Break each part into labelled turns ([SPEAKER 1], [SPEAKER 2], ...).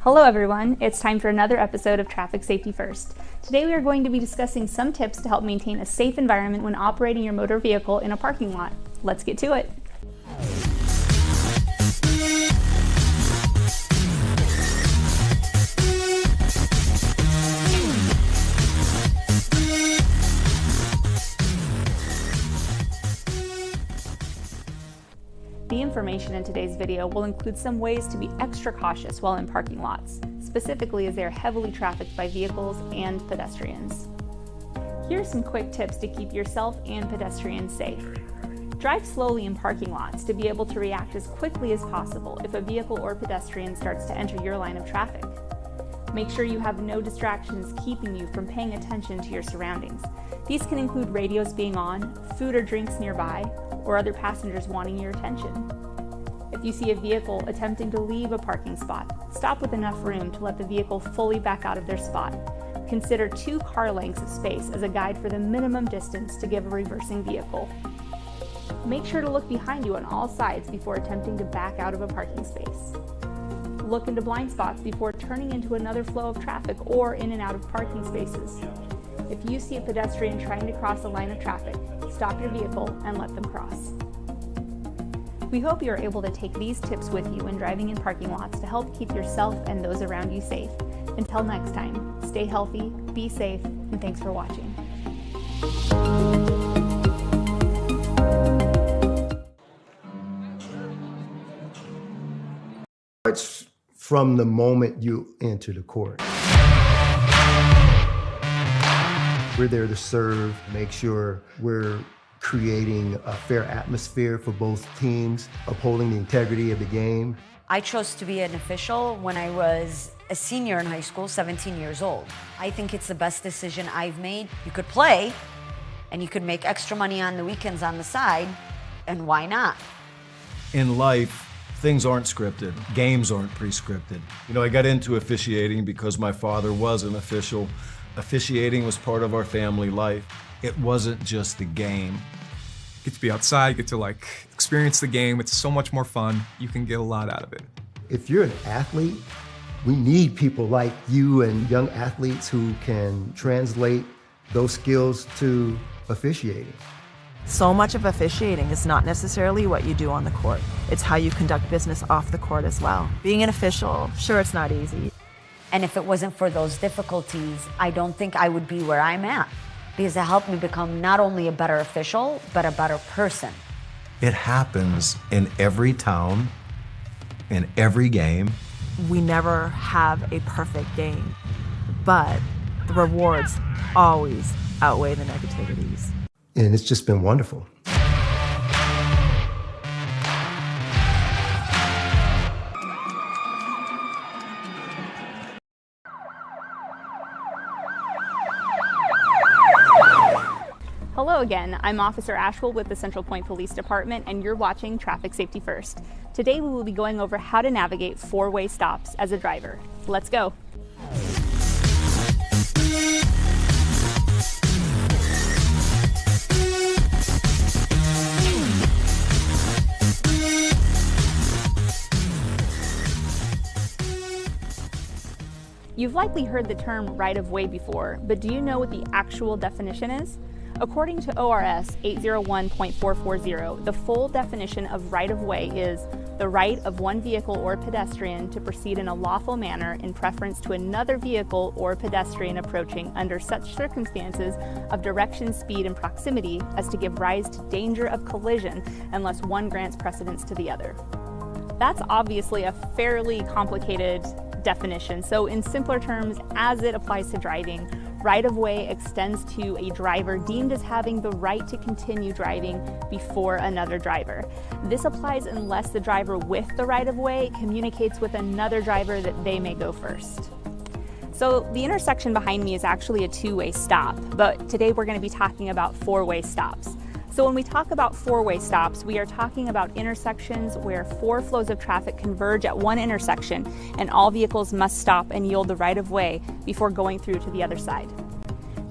[SPEAKER 1] Hello everyone, it's time for another episode of Traffic Safety First. Today we are going to be discussing some tips to help maintain a safe environment when operating your motor vehicle in a parking lot. Let's get to it. The information in today's video will include some ways to be extra cautious while in parking lots, specifically as they are heavily trafficked by vehicles and pedestrians. Here are some quick tips to keep yourself and pedestrians safe. Drive slowly in parking lots to be able to react as quickly as possible if a vehicle or pedestrian starts to enter your line of traffic. Make sure you have no distractions keeping you from paying attention to your surroundings. These can include radios being on, food or drinks nearby, or other passengers wanting your attention. If you see a vehicle attempting to leave a parking spot, stop with enough room to let the vehicle fully back out of their spot. Consider 2 car lengths of space as a guide for the minimum distance to give a reversing vehicle. Make sure to look behind you on all sides before attempting to back out of a parking space. Look into blind spots before turning into another flow of traffic or in and out of parking spaces. If you see a pedestrian trying to cross a line of traffic, stop your vehicle and let them cross. We hope you are able to take these tips with you when driving in parking lots to help keep yourself and those around you safe. Until next time, stay healthy, be safe, and thanks for watching.
[SPEAKER 2] It's from the moment you enter the court. We're there to serve, make sure we're creating a fair atmosphere for both teams, upholding the integrity of the game.
[SPEAKER 3] I chose to be an official when I was a senior in high school, 17 years old. I think it's the best decision I've made. You could play, and you could make extra money on the weekends on the side, and why not?
[SPEAKER 4] In life, things aren't scripted. Games aren't pre-scripted. You know, I got into officiating because my father was an official. Officiating was part of our family life. It wasn't just the game.
[SPEAKER 5] Get to be outside, get to experience the game. It's so much more fun. You can get a lot out of it.
[SPEAKER 2] If you're an athlete, we need people like you and young athletes who can translate those skills to officiating.
[SPEAKER 6] So much of officiating is not necessarily what you do on the court. It's how you conduct business off the court as well. Being an official, sure, it's not easy.
[SPEAKER 3] And if it wasn't for those difficulties, I don't think I would be where I'm at, because it helped me become not only a better official, but a better person.
[SPEAKER 4] It happens in every town, in every game.
[SPEAKER 6] We never have a perfect game, but the rewards always outweigh the negativities.
[SPEAKER 2] And it's just been wonderful.
[SPEAKER 1] Hello again, I'm Officer Ashland with the Central Point Police Department, and you're watching Traffic Safety First. Today we will be going over how to navigate 4-way stops as a driver. Let's go. You've likely heard the term right-of-way before, but do you know what the actual definition is? According to ORS 801.440, the full definition of right-of-way is the right of one vehicle or pedestrian to proceed in a lawful manner in preference to another vehicle or pedestrian approaching under such circumstances of direction, speed, and proximity as to give rise to danger of collision unless one grants precedence to the other. That's obviously a fairly complicated definition, so in simpler terms, as it applies to driving, right-of-way extends to a driver deemed as having the right to continue driving before another driver. This applies unless the driver with the right-of-way communicates with another driver that they may go first. So the intersection behind me is actually a 2-way stop, but today we're going to be talking about 4-way stops. So when we talk about 4-way stops, we are talking about intersections where 4 flows of traffic converge at one intersection and all vehicles must stop and yield the right of way before going through to the other side.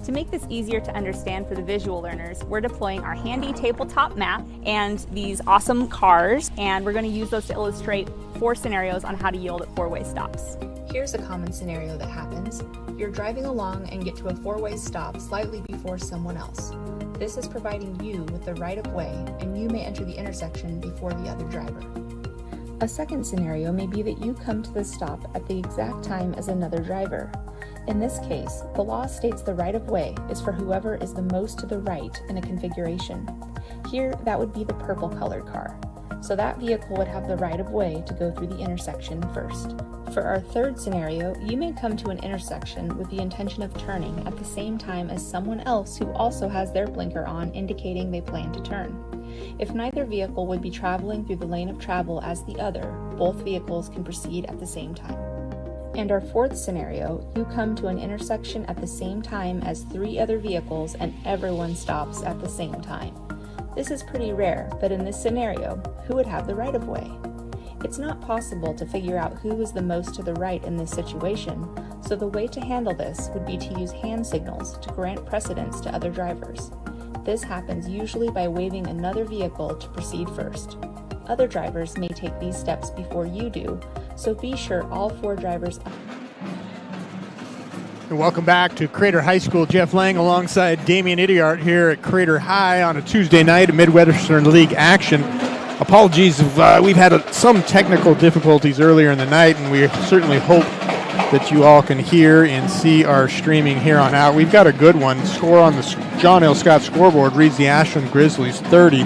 [SPEAKER 1] To make this easier to understand for the visual learners, we're deploying our handy tabletop map and these awesome cars, and we're going to use those to illustrate 4 scenarios on how to yield at 4-way stops.
[SPEAKER 7] Here's a common scenario that happens. You're driving along and get to a 4-way stop slightly before someone else. This is providing you with the right of way, and you may enter the intersection before the other driver. A second scenario may be that you come to the stop at the exact time as another driver. In this case, the law states the right of way is for whoever is the most to the right in a configuration. Here, that would be the purple colored car. So that vehicle would have the right of way to go through the intersection first. For our third scenario, you may come to an intersection with the intention of turning at the same time as someone else who also has their blinker on, indicating they plan to turn. If neither vehicle would be traveling through the lane of travel as the other, both vehicles can proceed at the same time. And our fourth scenario, you come to an intersection at the same time as 3 other vehicles and everyone stops at the same time. This is pretty rare, but in this scenario, who would have the right of way? It's not possible to figure out who is the most to the right in this situation, so the way to handle this would be to use hand signals to grant precedence to other drivers. This happens usually by waving another vehicle to proceed first. Other drivers may take these steps before you do, so be sure all 4 drivers.
[SPEAKER 8] And welcome back to Crater High School. Jeff Lang alongside Damian Idiart here at Crater High on a Tuesday night of Midwestern League action. Apologies if we've had some technical difficulties earlier in the night, and we certainly hope that you all can hear and see our streaming here on out. We've got a good one. Score on the John L. Scott scoreboard reads the Ashland Grizzlies 30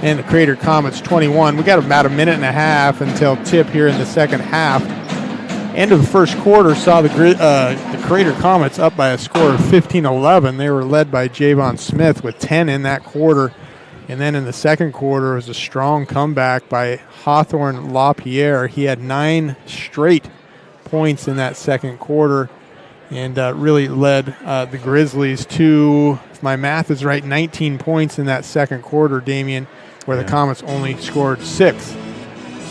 [SPEAKER 8] and the Crater Comets 21. We got about a minute and a half until tip here in the second half. End of the first quarter saw the Crater Comets up by a score of 15-11. They were led by Javon Smith with 10 in that quarter. And then in the second quarter, it was a strong comeback by Hawthorne LaPierre. He had 9 straight points in that second quarter and really led the Grizzlies to, if my math is right, 19 points in that second quarter, Damian, where the Comets only scored 6.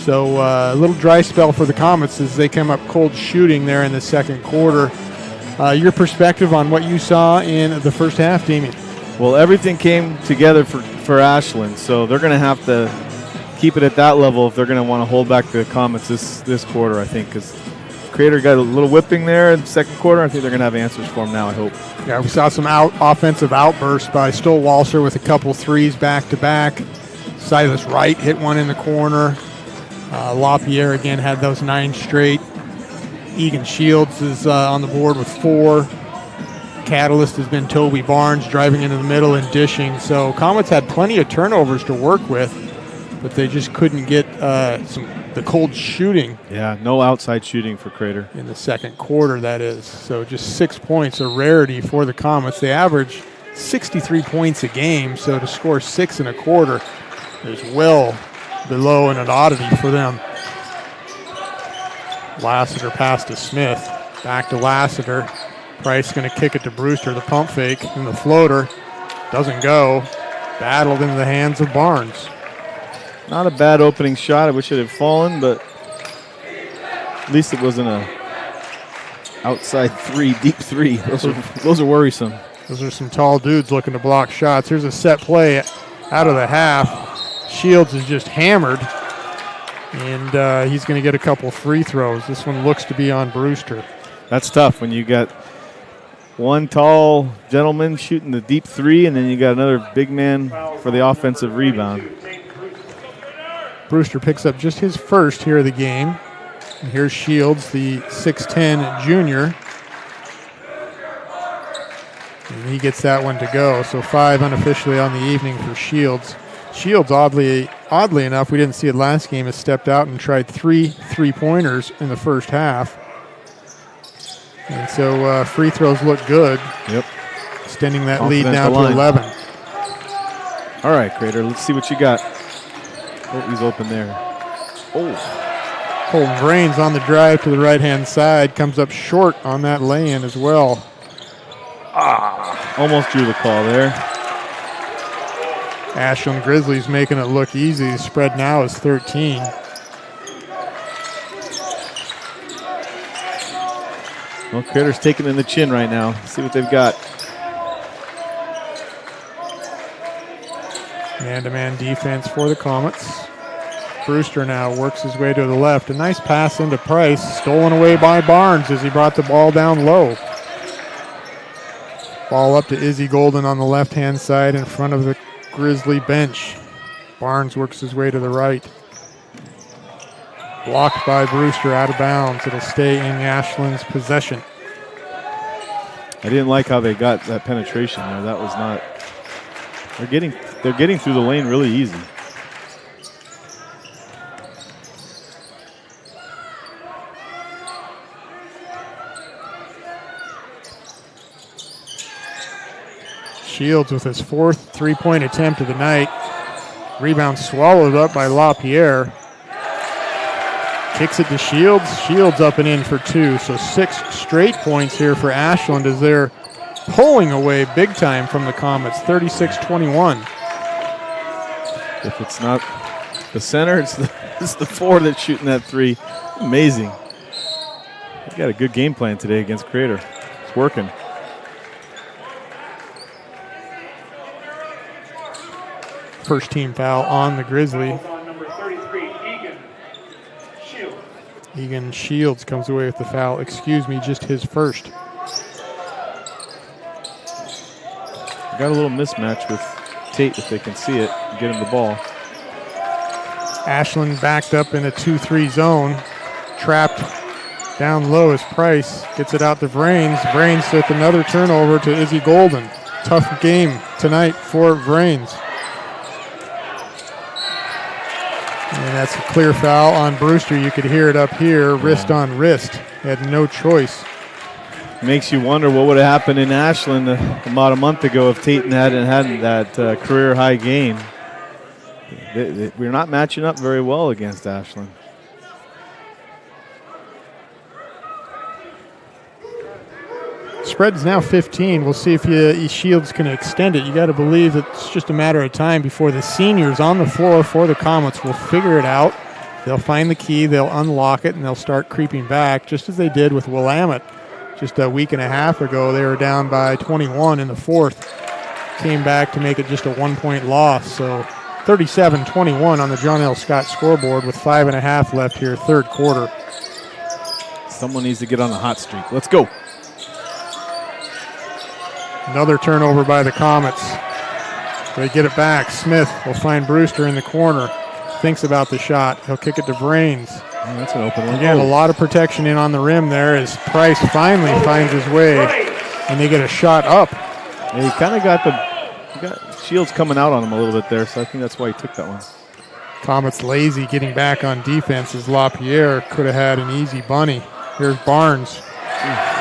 [SPEAKER 8] So a little dry spell for the Comets as they come up cold shooting there in the second quarter. Your perspective on what you saw in the first half, Damian?
[SPEAKER 9] Well, everything came together for Ashland, so they're going to have to keep it at that level if they're going to want to hold back the Comets this quarter, I think, because Crater got a little whipping there in the second quarter. I think they're going to have answers for them now, I hope.
[SPEAKER 8] Yeah, we saw some offensive outbursts by Stoll Walser with a couple threes back-to-back. Silas Wright hit one in the corner. LaPierre again had those 9 straight. Egan Shields is on the board with 4. Catalyst has been Toby Barnes driving into the middle and dishing. So Comets had plenty of turnovers to work with, but they just couldn't get the cold shooting.
[SPEAKER 9] Yeah, no outside shooting for Crater.
[SPEAKER 8] In the second quarter, that is. So just 6 points, a rarity for the Comets. They average 63 points a game, so to score 6 in a quarter is well below and an oddity for them. Lassiter pass to Smith. Back to Lassiter. Price going to kick it to Brewster. The pump fake and the floater doesn't go. Battled into the hands of Barnes.
[SPEAKER 9] Not a bad opening shot. I wish it had fallen, but at least it wasn't a outside 3, deep 3. Those are worrisome.
[SPEAKER 8] Those are some tall dudes looking to block shots. Here's a set play out of the half. Shields is just hammered, and he's going to get a couple free throws. This one looks to be on Brewster.
[SPEAKER 9] That's tough when you got one tall gentleman shooting the deep 3, and then you got another big man for the offensive rebound.
[SPEAKER 8] Brewster picks up just his first here of the game. And here's Shields, the 6'10 junior. And he gets that one to go. So 5 unofficially on the evening for Shields. Shields, oddly enough, we didn't see it last game, has stepped out and tried 3 3-pointers in the first half. And so free throws look good.
[SPEAKER 9] Yep.
[SPEAKER 8] Extending that lead now to 11.
[SPEAKER 9] All right, Crater, let's see what you got. Oh, he's open there.
[SPEAKER 8] Oh. Colton Vrains on the drive to the right-hand side. Comes up short on that lay-in as well.
[SPEAKER 9] Almost drew the call there.
[SPEAKER 8] Ashland Grizzlies making it look easy. The spread now is 13.
[SPEAKER 9] Well, Crater's taking in the chin right now. See what they've got.
[SPEAKER 8] Man-to-man defense for the Comets. Brewster now works his way to the left. A nice pass into Price, stolen away by Barnes as he brought the ball down low. Ball up to Izzy Golden on the left-hand side in front of the Grizzly bench. Barnes works his way to the right. Blocked by Brewster, out of bounds. It'll stay in Ashland's possession.
[SPEAKER 9] I didn't like how they got that penetration there. That was not. They're getting through the lane really easy.
[SPEAKER 8] Shields with his 4th three-point attempt of the night. Rebound swallowed up by LaPierre. Kicks it to Shields. Shields up and in for 2. So 6 straight points here for Ashland as they're pulling away big time from the Comets, 36-21.
[SPEAKER 9] If it's not the center, it's the 4 that's shooting that 3. Amazing. They got a good game plan today against Crater. It's working.
[SPEAKER 8] First team foul on the Grizzly. Egan Shields comes away with the foul. Excuse me, just his first.
[SPEAKER 9] Got a little mismatch with Tate if they can see it and get him the ball.
[SPEAKER 8] Ashland backed up in a 2-3 zone. Trapped down low as Price gets it out to Vrains. Vrains with another turnover to Izzy Golden. Tough game tonight for Vrains. And that's a clear foul on Brewster. You could hear it up here, wrist on wrist. Had no choice.
[SPEAKER 9] Makes you wonder what would have happened in Ashland about a month ago if Tate hadn't had that career high game. We're not matching up very well against Ashland.
[SPEAKER 8] Spread's now 15. We'll see if Shields can extend it. You got to believe that it's just a matter of time before the seniors on the floor for the Comets will figure it out. They'll find the key, they'll unlock it, and they'll start creeping back, just as they did with Willamette. Just a week and a half ago, they were down by 21 in the 4th. Came back to make it just a 1-point loss. So 37-21 on the John L. Scott scoreboard with 5.5 left here, 3rd quarter.
[SPEAKER 9] Someone needs to get on a hot streak. Let's go.
[SPEAKER 8] Another turnover by the Comets. They get it back. Smith will find Brewster in the corner. Thinks about the shot. He'll kick it to Vrains.
[SPEAKER 9] Oh, that's an open one.
[SPEAKER 8] Again, a lot of protection in on the rim there as Price finally finds his way, and they get a shot up.
[SPEAKER 9] Yeah, he kind of got Shields coming out on him a little bit there, so I think that's why he took that one.
[SPEAKER 8] Comets lazy getting back on defense as LaPierre could have had an easy bunny. Here's Barnes.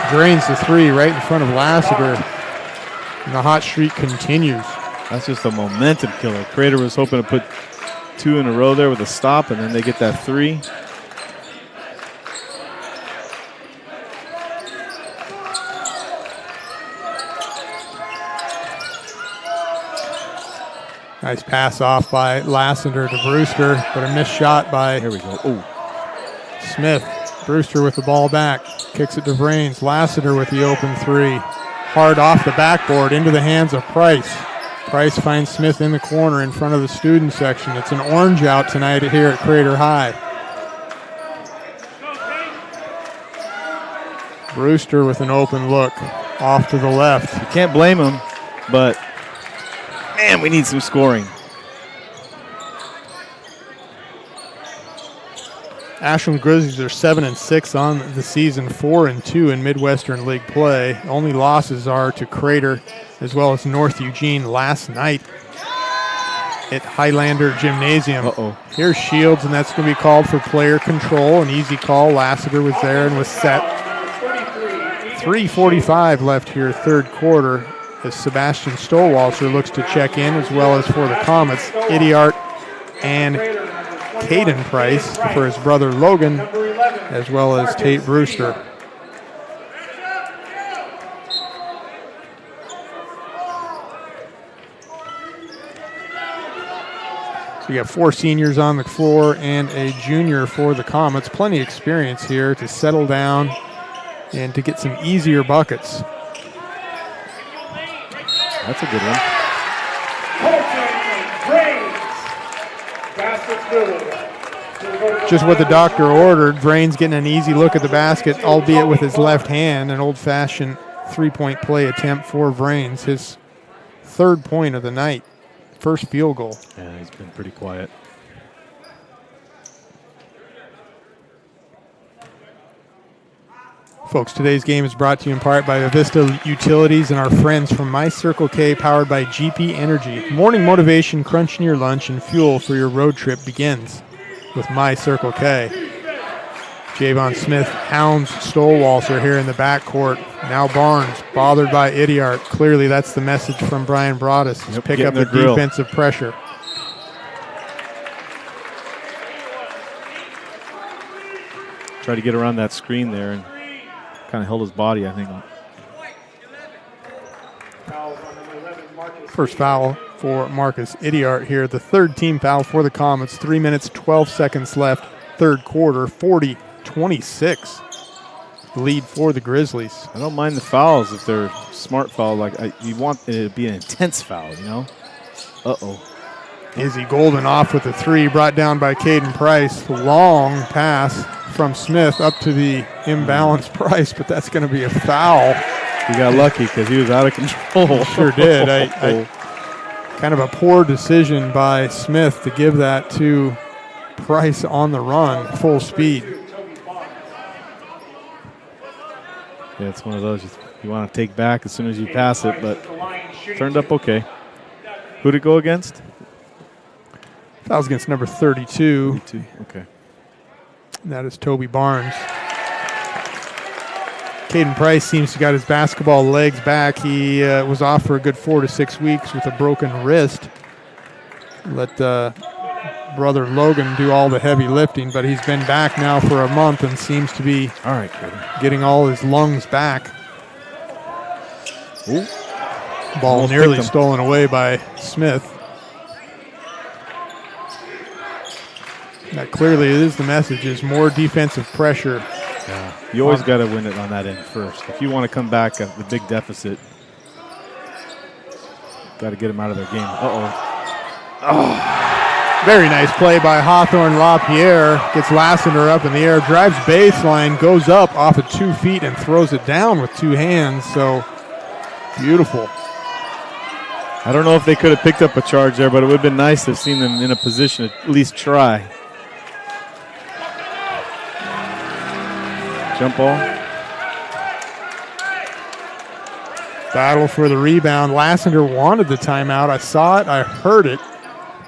[SPEAKER 8] Drains the 3 right in front of Lassiter. And the hot streak continues.
[SPEAKER 9] That's just a momentum killer. Crater was hoping to put 2 in a row there with a stop, and then they get that 3.
[SPEAKER 8] Nice pass off by Lassiter to Brewster, but a missed shot by
[SPEAKER 9] Here we go. Oh,
[SPEAKER 8] Smith. Brewster with the ball back. Kicks it to Vrains. Lassiter with the open 3. Hard off the backboard into the hands of Price. Price finds Smith in the corner in front of the student section. It's an orange out tonight here at Crater High. Brewster with an open look off to the left.
[SPEAKER 9] you can't blame him, but man, we need some scoring.
[SPEAKER 8] Ashland Grizzlies are 7-6 on the season, 4-2 in Midwestern League play. Only losses are to Crater as well as North Eugene last night at Highlander Gymnasium. Here's Shields, and that's going to be called for player control. An easy call. Lassiter was there and was set. 3:45 left here, 3rd quarter, as Sebastian Stowalter looks to check in, as well as for the Comets, Idiart and Caden Price for his brother Logan, as well as Tate Brewster. So we got 4 seniors on the floor and a junior for the Comets. Plenty of experience here to settle down and to get some easier buckets.
[SPEAKER 9] That's a good one.
[SPEAKER 8] Just what the doctor ordered. Vrains getting an easy look at the basket, albeit with his left hand. An old-fashioned three-point play attempt for Vrains. His 3rd point of the night. First field goal.
[SPEAKER 9] Yeah, he's been pretty quiet.
[SPEAKER 8] Folks, today's game is brought to you in part by Avista Utilities and our friends from My Circle K, powered by GP Energy. Morning motivation, crunching your lunch, and fuel for your road trip begins with My Circle K. Javon Smith hounds Stolwalser here in the backcourt. Now Barnes, bothered by Idiart. Clearly that's the message from Brian Broaddus. He's pick up the defensive pressure.
[SPEAKER 9] Try to get around that screen there and kind of held his body, I think.
[SPEAKER 8] First foul for Marcus Idiart here. The 3rd team foul for the Comets. 3 minutes, 12 seconds left. 3rd quarter, 40-26. Lead for the Grizzlies.
[SPEAKER 9] I don't mind the fouls if they're smart foul. You want it to be an intense foul, you know? Uh-oh.
[SPEAKER 8] Izzy Golden off with the 3, brought down by Caden Price. Long pass from Smith up to the imbalanced Price, but that's going to be a foul.
[SPEAKER 9] He got lucky because he was out of control.
[SPEAKER 8] Sure did. I kind of a poor decision by Smith to give that to Price on the run, full speed.
[SPEAKER 9] Yeah, it's one of those you want to take back as soon as you pass it, but turned up okay. Who'd it go against?
[SPEAKER 8] That was against number 32.
[SPEAKER 9] 32, okay.
[SPEAKER 8] And that is Toby Barnes. Caden Price seems to got his basketball legs back. He was off for a good 4 to 6 weeks with a broken wrist. Let brother Logan do all the heavy lifting, but he's been back now for a month and seems to be getting all his lungs back.
[SPEAKER 9] Ooh.
[SPEAKER 8] Ball
[SPEAKER 9] Almost
[SPEAKER 8] nearly stolen away by Smith. That clearly is the message, is more defensive pressure.
[SPEAKER 9] Yeah. You always got to win it on that end first. If you want to come back at the big deficit, got to get them out of their game.
[SPEAKER 8] Very nice play by Hawthorne LaPierre. Gets Lassiter up in the air, drives baseline, goes up off of 2 feet and throws it down with 2 hands. So beautiful.
[SPEAKER 9] I don't know if they could have picked up a charge there, but it would have been nice to have seen them in a position to at least try. Jump ball.
[SPEAKER 8] Battle for the rebound. Lassiter wanted the timeout. I saw it. I heard it.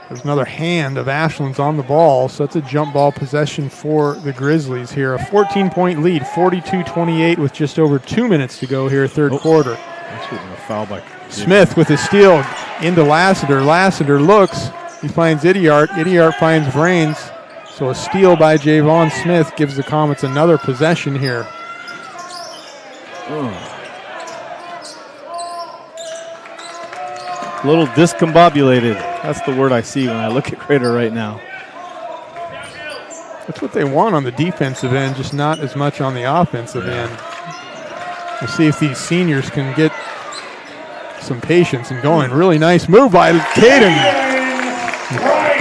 [SPEAKER 8] There's another hand of Ashland's on the ball, so it's a jump ball possession for the Grizzlies here. A 14-point lead, 42-28 with just over 2 minutes to go here, 3rd quarter.
[SPEAKER 9] That's a foul by
[SPEAKER 8] Smith with his steal into Lassiter. Lassiter looks. He finds Idiart. Idiart finds Vrains. So a steal by Javon Smith gives the Comets another possession here.
[SPEAKER 9] A little discombobulated. That's the word I see when I look at Crater right now.
[SPEAKER 8] That's what they want on the defensive end, just not as much on the offensive end. We'll see if these seniors can get some patience and going. Really nice move by Caden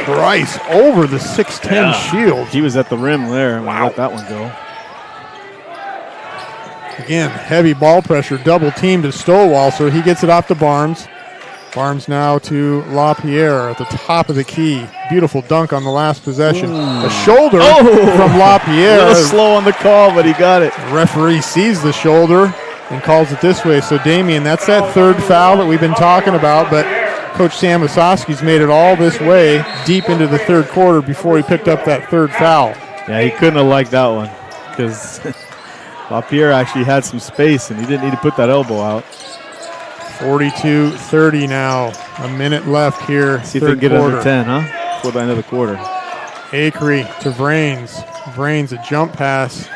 [SPEAKER 8] Price over the 6'10" shield.
[SPEAKER 9] He was at the rim there and let that one go.
[SPEAKER 8] Again, heavy ball pressure, double team to Stolwalser. He gets it off to Barnes. Barnes now to LaPierre at the top of the key. Beautiful dunk on the last possession. A shoulder from LaPierre.
[SPEAKER 9] A little slow on the call, but he got it.
[SPEAKER 8] The referee sees the shoulder and calls it this way. So, Damian, that's that 3rd foul that we've been talking about, but Coach Sam Osowski's made it all this way deep into the 3rd quarter before he picked up that 3rd foul.
[SPEAKER 9] Yeah, he couldn't have liked that one because LaPierre actually had some space and he didn't need to put that elbow out.
[SPEAKER 8] 42-30 now. A minute left here.
[SPEAKER 9] See if they can get under 10, huh? Before the end of the quarter.
[SPEAKER 8] Acree to Vrains. Vrains a jump pass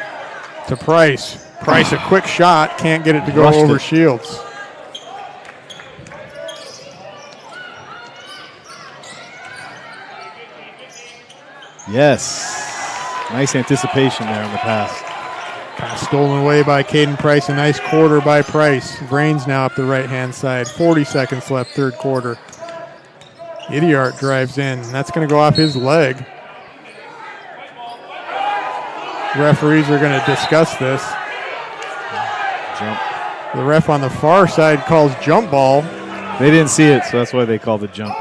[SPEAKER 8] to Price. Price a quick shot. Can't get it to go over Shields.
[SPEAKER 9] Yes. Nice anticipation there on the pass.
[SPEAKER 8] Pass stolen away by Caden Price. A nice quarter by Price. Vrains now up the right-hand side. 40 seconds left, 3rd quarter. Idiart drives in, and that's going to go off his leg. Referees are going to discuss this.
[SPEAKER 9] Jump.
[SPEAKER 8] The ref on the far side calls jump ball.
[SPEAKER 9] They didn't see it, so that's why they called it jump.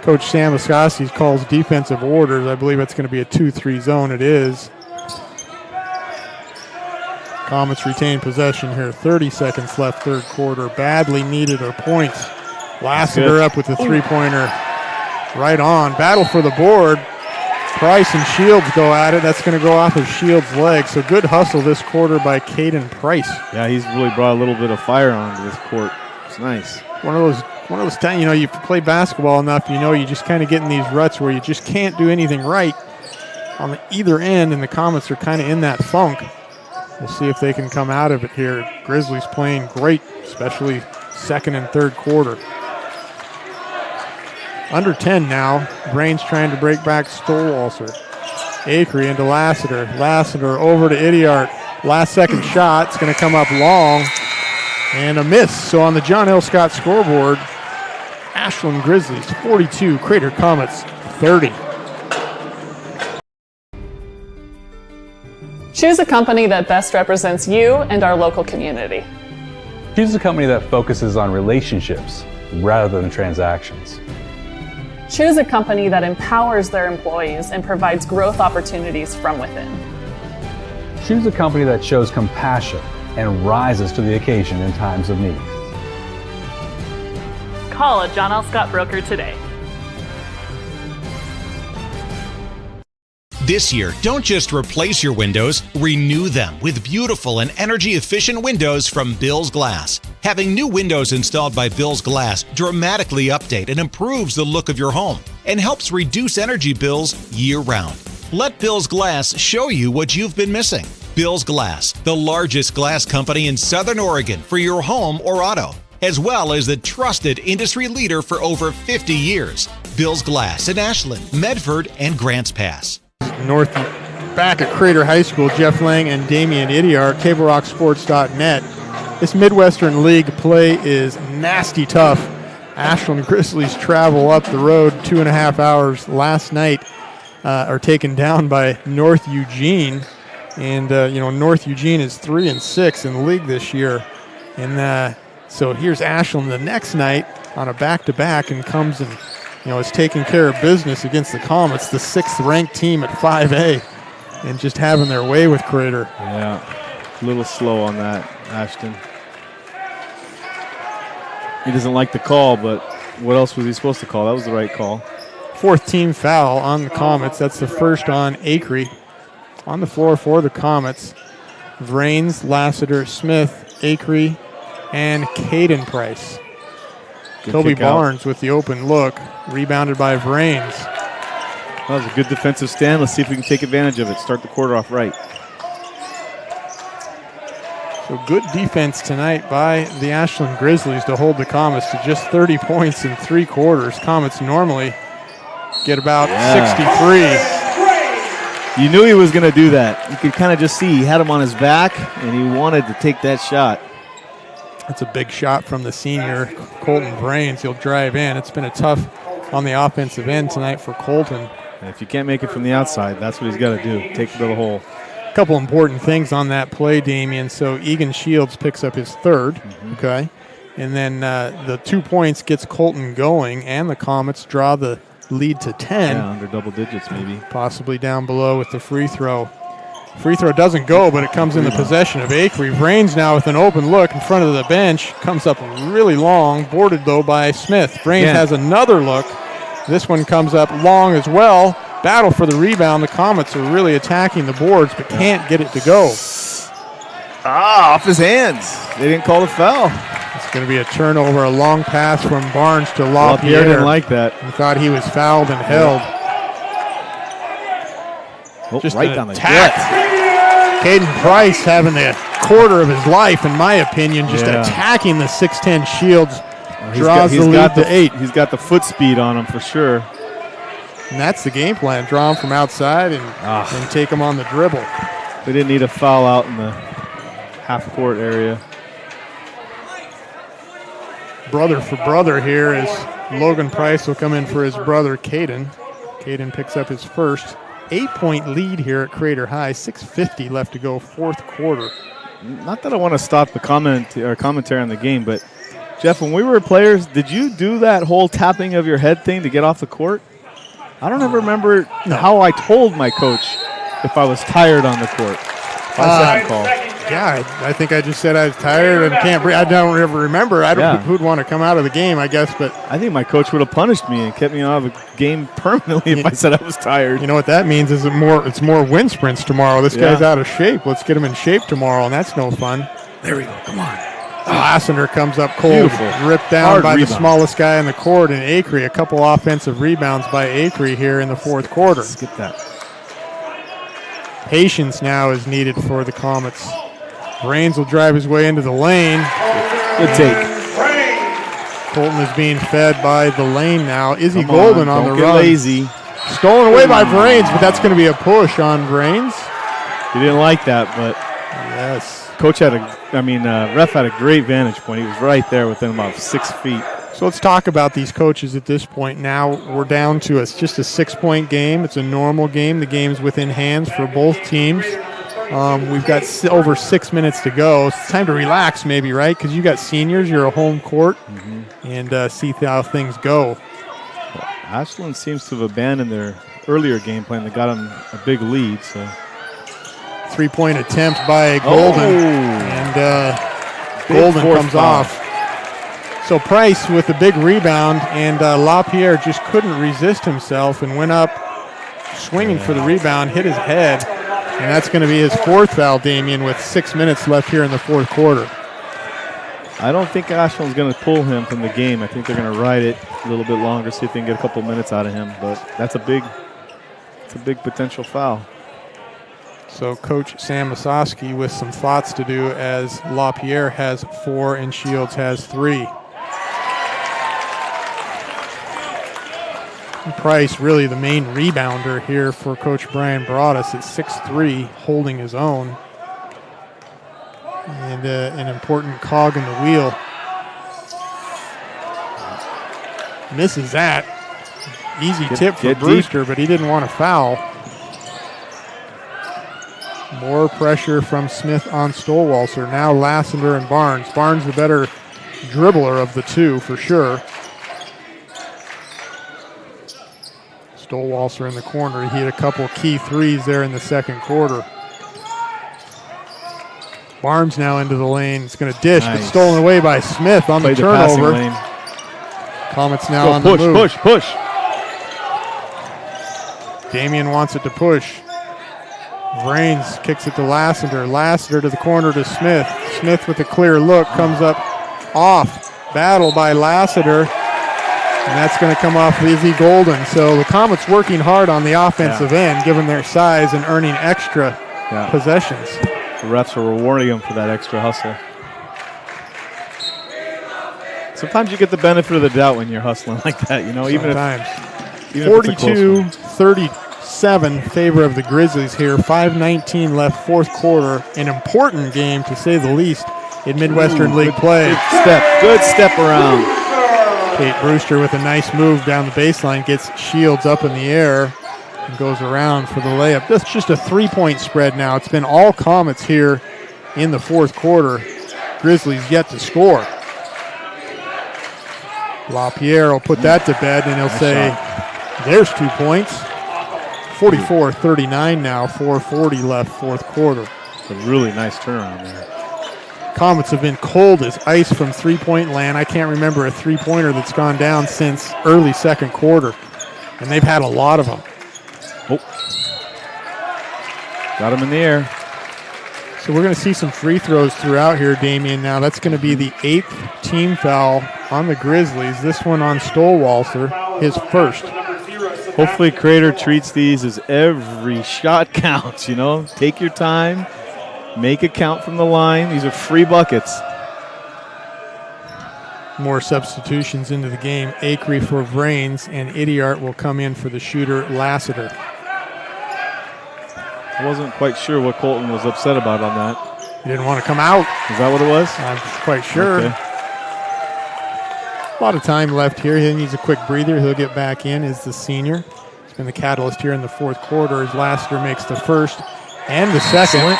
[SPEAKER 8] Coach Sam Ascasi calls defensive orders. I believe it's going to be a 2-3 zone. It is. Comets retain possession here. 30 seconds left, third quarter. Badly needed her points. Lassiter up with the three-pointer. Right on. Battle for the board. Price and Shields go at it. That's going to go off of Shields' leg. So good hustle this quarter by Caden Price.
[SPEAKER 9] Yeah, he's really brought a little bit of fire onto this court. It's nice.
[SPEAKER 8] One of those times, you know, you play basketball enough, you know, you just kind of get in these ruts where you just can't do anything right on either end, and the Comets are kind of in that funk. We'll see if they can come out of it here. Grizzlies playing great, especially second and third quarter. Under 10 now. Brains trying to break back Stolwalser. Acree into Lassiter. Lassiter over to Idiart. Last second shot. It's going to come up long. And a miss. So on the John L. Scott scoreboard, Ashland Grizzlies 42, Crater Comets 30.
[SPEAKER 10] Choose a company that best represents you and our local community.
[SPEAKER 11] Choose a company that focuses on relationships rather than transactions.
[SPEAKER 10] Choose a company that empowers their employees and provides growth opportunities from within.
[SPEAKER 11] Choose a company that shows compassion and rises to the occasion in times of need.
[SPEAKER 10] Call a John L. Scott broker today.
[SPEAKER 12] This year, don't just replace your windows, renew them with beautiful and energy-efficient windows from Bill's Glass. Having new windows installed by Bill's Glass dramatically update and improves the look of your home and helps reduce energy bills year-round. Let Bill's Glass show you what you've been missing. Bill's Glass, the largest glass company in Southern Oregon for your home or auto, as well as the trusted industry leader for over 50 years. Bill's Glass in Ashland, Medford, and Grants Pass.
[SPEAKER 8] North back at Crater High School, Jeff Lang and Damian Idiart, TableRockSports.net. This Midwestern League play is nasty tough. Ashland Grizzlies travel up the road 2.5 hours last night, are taken down by North Eugene. And, North Eugene is 3-6 in the league this year. And so here's Ashland the next night on a back-to-back and comes and, is taking care of business against the Comets, the 6th-ranked team at 5A, and just having their way with Crater.
[SPEAKER 9] Yeah, a little slow on that, Ashton. He doesn't like the call, but what else was he supposed to call? That was the right call.
[SPEAKER 8] 4th team foul on the Comets. That's the first on Acree. On the floor for the Comets, Vrains, Lassiter, Smith, Acree, and Caden Price.
[SPEAKER 9] Good
[SPEAKER 8] Toby Barnes with the open look, rebounded by Vrains.
[SPEAKER 9] That was a good defensive stand. Let's see if we can take advantage of it. Start the quarter off right.
[SPEAKER 8] So good defense tonight by the Ashland Grizzlies to hold the Comets to just 30 points in 3 quarters. Comets normally get about 63.
[SPEAKER 9] You knew he was going to do that. You could kind of just see he had him on his back, and he wanted to take that shot.
[SPEAKER 8] That's a big shot from the senior, Colton Vrains. He'll drive in. It's been a tough on the offensive end tonight for Colton.
[SPEAKER 9] And if you can't make it from the outside, that's what he's got to do, take it to the hole.
[SPEAKER 8] A couple important things on that play, Damian. So Egan Shields picks up his third, okay? And then the 2 points gets Colton going, and the Comets draw the lead to 10.
[SPEAKER 9] Yeah, under double digits maybe.
[SPEAKER 8] Possibly down below with the free throw. Free throw doesn't go, but it comes in the possession of Acree. Vrains now with an open look in front of the bench. Comes up really long, boarded though by Smith. Vrains has another look. This one comes up long as well. Battle for the rebound. The Comets are really attacking the boards, but can't get it to go.
[SPEAKER 9] Off his hands. They didn't call the foul.
[SPEAKER 8] It's going to be a turnover, a long pass from Barnes to LaPierre.
[SPEAKER 9] Didn't like that.
[SPEAKER 8] He thought he was fouled and held.
[SPEAKER 9] Just right down the gut.
[SPEAKER 8] Caden Price having the quarter of his life, in my opinion, just attacking the 6'10 Shields. Draws the lead to 8.
[SPEAKER 9] He's got the foot speed on him for sure.
[SPEAKER 8] And that's the game plan. Draw him from outside and take him on the dribble.
[SPEAKER 9] They didn't need a foul out in the half-court area.
[SPEAKER 8] brother for brother here as Logan Price will come in for his brother, Caden. Caden picks up his first 8-point lead here at Crater High. 6:50 left to go, fourth quarter.
[SPEAKER 9] Not that I want to stop the commentary on the game, but Jeff, when we were players, did you do that whole tapping of your head thing to get off the court? I don't ever remember how I told my coach if I was tired on the court. Second call.
[SPEAKER 8] Yeah, I think I just said I was tired and can't breathe. I don't ever remember. Who'd want to come out of the game, I guess. But
[SPEAKER 9] I think my coach would have punished me and kept me out of the game permanently if I said I was tired.
[SPEAKER 8] You know what that means is it's more wind sprints tomorrow. This guy's out of shape. Let's get him in shape tomorrow, and that's no fun.
[SPEAKER 9] There we go. Come on.
[SPEAKER 8] Lassiter comes up cold.
[SPEAKER 9] Beautiful.
[SPEAKER 8] Ripped down
[SPEAKER 9] Hard
[SPEAKER 8] by
[SPEAKER 9] rebound.
[SPEAKER 8] the smallest guy in the court, and Acree. A couple offensive rebounds by Acree here in the fourth quarter.
[SPEAKER 9] Let's get that.
[SPEAKER 8] Patience now is needed for the Comets. Brains will drive his way into the lane.
[SPEAKER 9] Good take.
[SPEAKER 8] Colton is being fed by the lane now. Izzy
[SPEAKER 9] Come
[SPEAKER 8] Golden on the
[SPEAKER 9] don't get
[SPEAKER 8] run.
[SPEAKER 9] lazy.
[SPEAKER 8] Stolen away by Brains, but that's going to be a push on Brains.
[SPEAKER 9] He didn't like that, but
[SPEAKER 8] yes.
[SPEAKER 9] Coach had ref had a great vantage point. He was right there within about 6 feet.
[SPEAKER 8] So let's talk about these coaches at this point. Now we're down to just a 6-point game. It's a normal game. The game's within hands for both teams. We've got over 6 minutes to go. It's time to relax maybe, right? Because you got seniors. You're a home court. And see how things go.
[SPEAKER 9] Well, Ashland seems to have abandoned their earlier game plan that got them a big lead. So
[SPEAKER 8] 3-point attempt by Golden. And Golden comes off. So Price with the big rebound, and LaPierre just couldn't resist himself and went up swinging for the rebound, hit his head, and that's going to be his fourth foul, Damien, with 6 minutes left here in the fourth quarter.
[SPEAKER 9] I don't think Ashland's going to pull him from the game. I think they're going to ride it a little bit longer, see if they can get a couple minutes out of him, but that's a big potential foul.
[SPEAKER 8] So Coach Sam Masowski with some thoughts to do as LaPierre has 4 and Shields has 3. Price really the main rebounder here for Coach Brian Broadus at 6'3", holding his own. And an important cog in the wheel. Misses that. Easy tip for Brewster, but he didn't want to foul. More pressure from Smith on Stolwalser. Now Lassiter and Barnes. Barnes the better dribbler of the two for sure. Stolwalser in the corner. He hit a couple key threes there in the second quarter. Barnes now into the lane. It's going to dish, but stolen away by Smith on the turnover. Comets now on the move.
[SPEAKER 9] Push.
[SPEAKER 8] Damien wants it to push. Brains kicks it to Lassiter. Lassiter to the corner to Smith. Smith with a clear look comes up off. Battle by Lassiter. And that's going to come off Izzy Golden. So the Comets working hard on the offensive end, given their size and earning extra possessions.
[SPEAKER 9] The refs are rewarding them for that extra hustle. Sometimes you get the benefit of the doubt when you're hustling like that, you know.
[SPEAKER 8] Sometimes.
[SPEAKER 9] Even
[SPEAKER 8] 42-37 favor of the Grizzlies here. 5:19 left, fourth quarter. An important game, to say the least, in Midwestern League play.
[SPEAKER 9] Good step around.
[SPEAKER 8] Kate Brewster with a nice move down the baseline, gets Shields up in the air and goes around for the layup. That's just a 3-point spread now. It's been all Comets here in the fourth quarter. Grizzlies yet to score. LaPierre will put that to bed, and he'll say, there's 2 points. 44-39 now, 4:40 left, fourth quarter.
[SPEAKER 9] It's a really nice turnaround there.
[SPEAKER 8] Comets have been cold as ice from three-point land. I can't remember a three-pointer that's gone down since early second quarter, and they've had a lot of them.
[SPEAKER 9] Got him in the air.
[SPEAKER 8] So we're going to see some free throws throughout here, Damien. Now that's going to be the 8th team foul on the Grizzlies. This one on Stolwalser, his first.
[SPEAKER 9] Hopefully Crater treats these as every shot counts, you know. Take your time. Make a count from the line. These are free buckets.
[SPEAKER 8] More substitutions into the game. Acree for Brains, and Idiart will come in for the shooter, Lassiter.
[SPEAKER 9] I wasn't quite sure what Colton was upset about on that.
[SPEAKER 8] He didn't want to come out.
[SPEAKER 9] Is that what it was?
[SPEAKER 8] I'm quite sure.
[SPEAKER 9] Okay.
[SPEAKER 8] A lot of time left here. He needs a quick breather. He'll get back in as the senior. He's been the catalyst here in the fourth quarter as Lassiter makes the first and the second.
[SPEAKER 9] Excellent.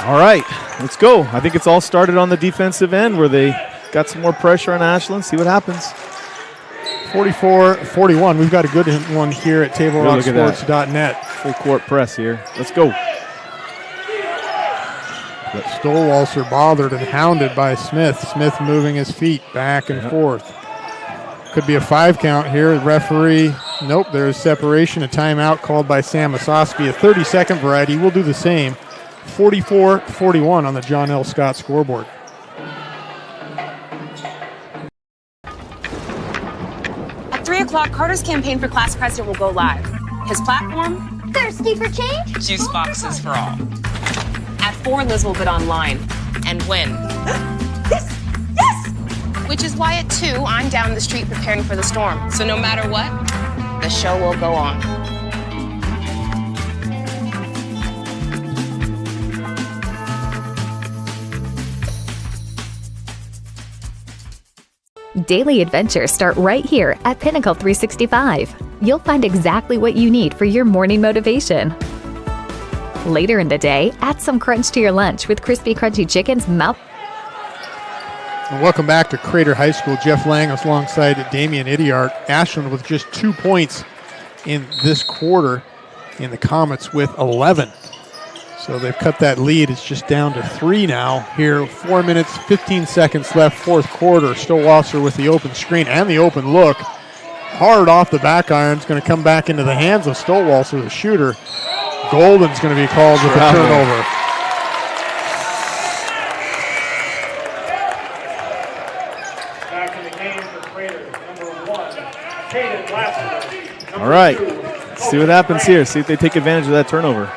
[SPEAKER 9] All right, let's go. I think it's all started on the defensive end where they got some more pressure on Ashland. See what happens.
[SPEAKER 8] 44-41. We've got a good one here at TableRockSports.net.
[SPEAKER 9] Full court press here. Let's go.
[SPEAKER 8] But Stowalser bothered and hounded by Smith. Smith moving his feet back and forth. Could be a 5 count here. The referee, nope, there's separation. A timeout called by Sam Ososky. A 30-second variety will do the same. 44-41 on the John L. Scott scoreboard.
[SPEAKER 13] At 3 o'clock, Carter's campaign for class president will go live. His platform?
[SPEAKER 14] Thirsty for change?
[SPEAKER 13] Juice boxes for all. At 4, Liz will bid online and win.
[SPEAKER 14] Yes! Yes!
[SPEAKER 13] Which is why at 2, I'm down the street preparing for the storm. So no matter what, the show will go on.
[SPEAKER 15] Daily adventures start right here at Pinnacle 365. You'll find exactly what you need for your morning motivation. Later in the day, add some crunch to your lunch with crispy, crunchy chicken's mouth.
[SPEAKER 8] And welcome back to Crater High School. Jeff Lang is alongside Damian Idiart. Ashland with just 2 points in this quarter, and the Comets with 11. So they've cut that lead. It's just down to 3 now here. 4 minutes, 15 seconds left, fourth quarter. Stowalser with the open screen and the open look. Hard off the back iron. It's going to come back into the hands of Stowalser, the shooter. Golden's going to be called with a turnover. Back in the game for Crater, number 1, Caden Lassiter.
[SPEAKER 9] All right, let's see what happens here. See if they take advantage of that turnover.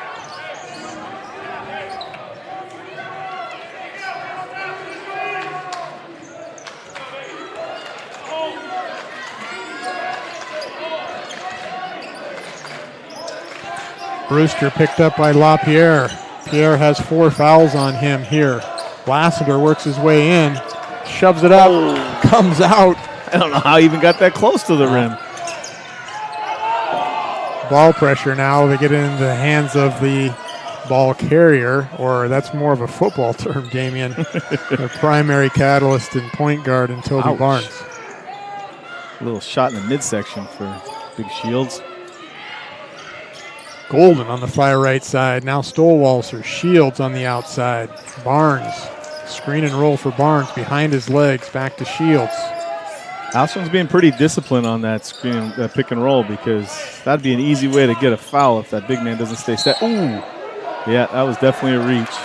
[SPEAKER 8] Brewster picked up by LaPierre. Pierre has 4 fouls on him here. Lassiter works his way in, shoves it up, comes out.
[SPEAKER 9] I don't know how he even got that close to the rim.
[SPEAKER 8] Ball pressure now. They get it into the hands of the ball carrier, or that's more of a football term, Damian. The primary catalyst and point guard in Toby Barnes.
[SPEAKER 9] A little shot in the midsection for Big Shields.
[SPEAKER 8] Golden on the far right side. Now Stowalser. Shields on the outside. Barnes. Screen and roll for Barnes behind his legs. Back to Shields.
[SPEAKER 9] Ashland's being pretty disciplined on that screen, that pick and roll, because that'd be an easy way to get a foul if that big man doesn't stay set. Ooh. Yeah, that was definitely a reach.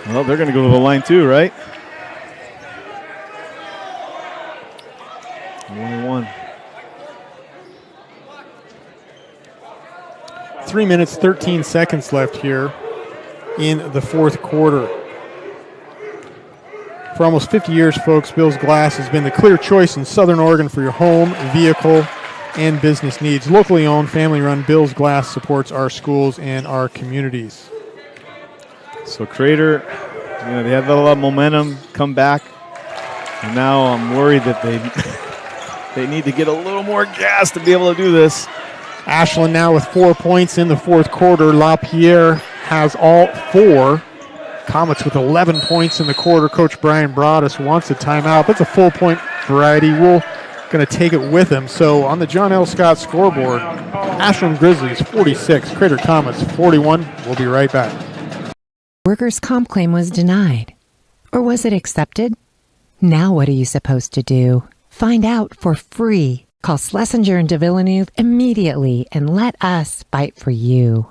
[SPEAKER 9] Well, they're going to go to the line too, right? 1-1.
[SPEAKER 8] 3 minutes, 13 seconds left here in the fourth quarter. For almost 50 years, folks, Bill's Glass has been the clear choice in Southern Oregon for your home, vehicle, and business needs. Locally owned, family-run Bill's Glass supports our schools and our communities.
[SPEAKER 9] So Crater, they have a lot of momentum, come back, and now I'm worried that they need to get a little more gas to be able to do this.
[SPEAKER 8] Ashland now with 4 points in the fourth quarter. LaPierre has all 4. Comets with 11 points in the quarter. Coach Brian Broadus wants a timeout. That's a full point variety. We're going to take it with him. So on the John L. Scott scoreboard, Ashland Grizzlies 46, Crater Comets 41. We'll be right back.
[SPEAKER 16] Workers' comp claim was denied. Or was it accepted? Now what are you supposed to do? Find out for free. Call Schlesinger and de Villeneuve immediately and let us fight for you.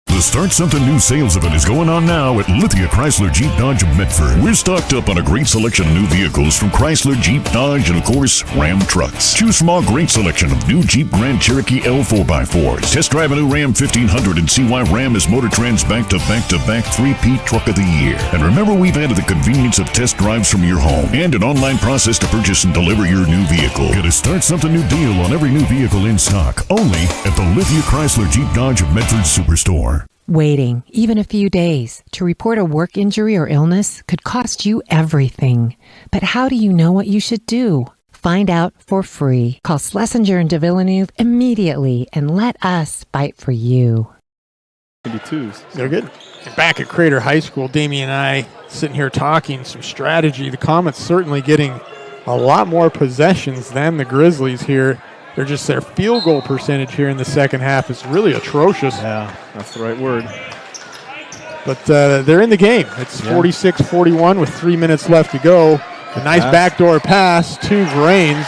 [SPEAKER 17] The Start Something New sales event is going on now at Lithia Chrysler Jeep Dodge of Medford. We're stocked up on a great selection of new vehicles from Chrysler, Jeep, Dodge, and of course, Ram trucks. Choose from our great selection of new Jeep Grand Cherokee L 4x4s. Test drive a new Ram 1500 and see why Ram is Motor Trend's back-to-back-to-back 3P Truck of the Year. And remember, we've added the convenience of test drives from your home and an online process to purchase and deliver your new vehicle. Get a Start Something New deal on every new vehicle in stock, only at the Lithia Chrysler Jeep Dodge of Medford Superstore.
[SPEAKER 16] Waiting, even a few days, to report a work injury or illness could cost you everything. But how do you know what you should do? Find out for free. Call Schlesinger and de Villeneuve immediately and let us fight for you.
[SPEAKER 9] Maybe twos.
[SPEAKER 8] They're good. And back at Crater High School, Damien and I sitting here talking some strategy. The Comets certainly getting a lot more possessions than the Grizzlies here. They're just their field goal percentage here in the second half is really atrocious.
[SPEAKER 9] Yeah, that's the right word.
[SPEAKER 8] But they're in the game. It's 46-41 with 3 minutes left to go. A nice backdoor pass to Vrains.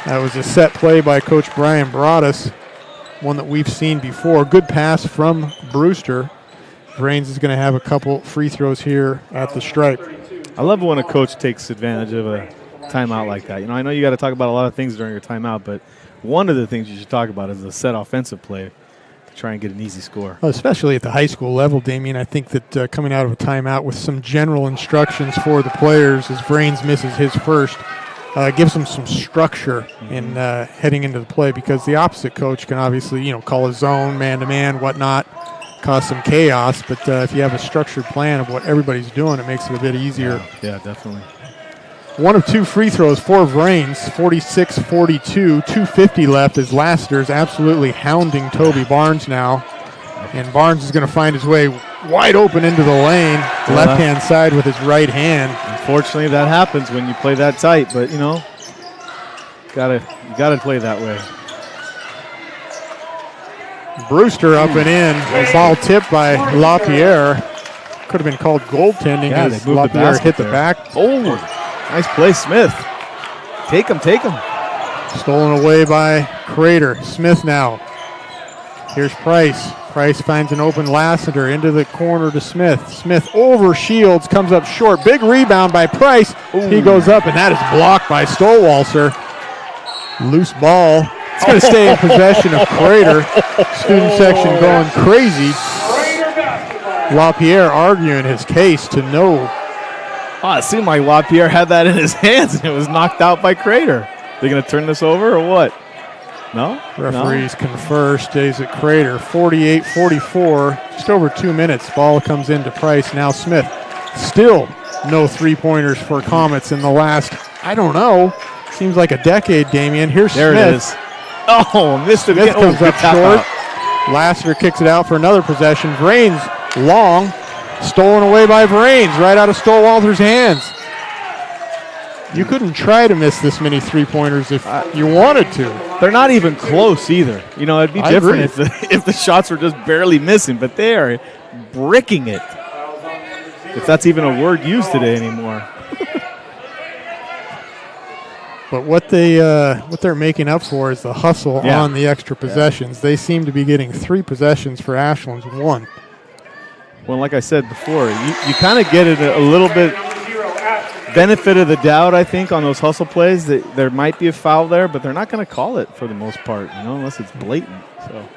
[SPEAKER 8] That was a set play by Coach Brian Broaddus, one that we've seen before. Good pass from Brewster. Vrains is going to have a couple free throws here at the stripe.
[SPEAKER 9] I love when a coach takes advantage of a timeout like that. You know, I know you got to talk about a lot of things during your timeout, but one of the things you should talk about is a set offensive play to try and get an easy score.
[SPEAKER 8] Well, especially at the high school level, Damien, I think that coming out of a timeout with some general instructions for the players as Vrains misses his first, gives them some structure in heading into the play, because the opposite coach can obviously, call a zone, man-to-man, whatnot, cause some chaos. But if you have a structured plan of what everybody's doing, it makes it a bit easier.
[SPEAKER 9] Yeah, definitely.
[SPEAKER 8] One of two free throws for Vrains, 46-42, 2:50 left as Lassiter's absolutely hounding Toby Barnes now. And Barnes is going to find his way wide open into the lane, left-hand side with his right hand.
[SPEAKER 9] Unfortunately, that happens when you play that tight, but, you gotta play that way.
[SPEAKER 8] Brewster up and in, ball tipped by LaPierre. Could have been called goaltending as LaPierre hit the back.
[SPEAKER 9] Oh, nice play, Smith. Take him.
[SPEAKER 8] Stolen away by Crater. Smith now. Here's Price. Price finds an open Lassiter into the corner to Smith. Smith over Shields, comes up short. Big rebound by Price. Ooh. He goes up, and that is blocked by Stowalser. Loose ball. It's going to stay in possession of Crater. Student section going crazy. LaPierre arguing his case to no.
[SPEAKER 9] Oh, it seemed like LaPierre had that in his hands, and it was knocked out by Crater. They going to turn this over or what? No?
[SPEAKER 8] Referees confer, stays at Crater. 48-44, just over 2 minutes. Ball comes into Price, now Smith. Still no three-pointers for Comets in the last, I don't know, seems like a decade, Damien. Here's
[SPEAKER 9] there
[SPEAKER 8] Smith.
[SPEAKER 9] It is. Oh, missed it
[SPEAKER 8] Smith
[SPEAKER 9] again.
[SPEAKER 8] comes up short. Lassiter kicks it out for another possession. Vrains, long, stolen away by Vrains, right out of Stowalter's hands. You couldn't try to miss this many three-pointers if you wanted to.
[SPEAKER 9] They're not even close either. It'd be different if the shots were just barely missing, but they are bricking it. If that's even a word used today anymore.
[SPEAKER 8] But what they're making up for is the hustle on the extra possessions. They seem to be getting 3 possessions for Ashland's 1.
[SPEAKER 9] Well, like I said before, you kind of get it a little bit benefit of the doubt, I think, on those hustle plays. That there might be a foul there, but they're not going to call it for the most part, unless it's blatant. So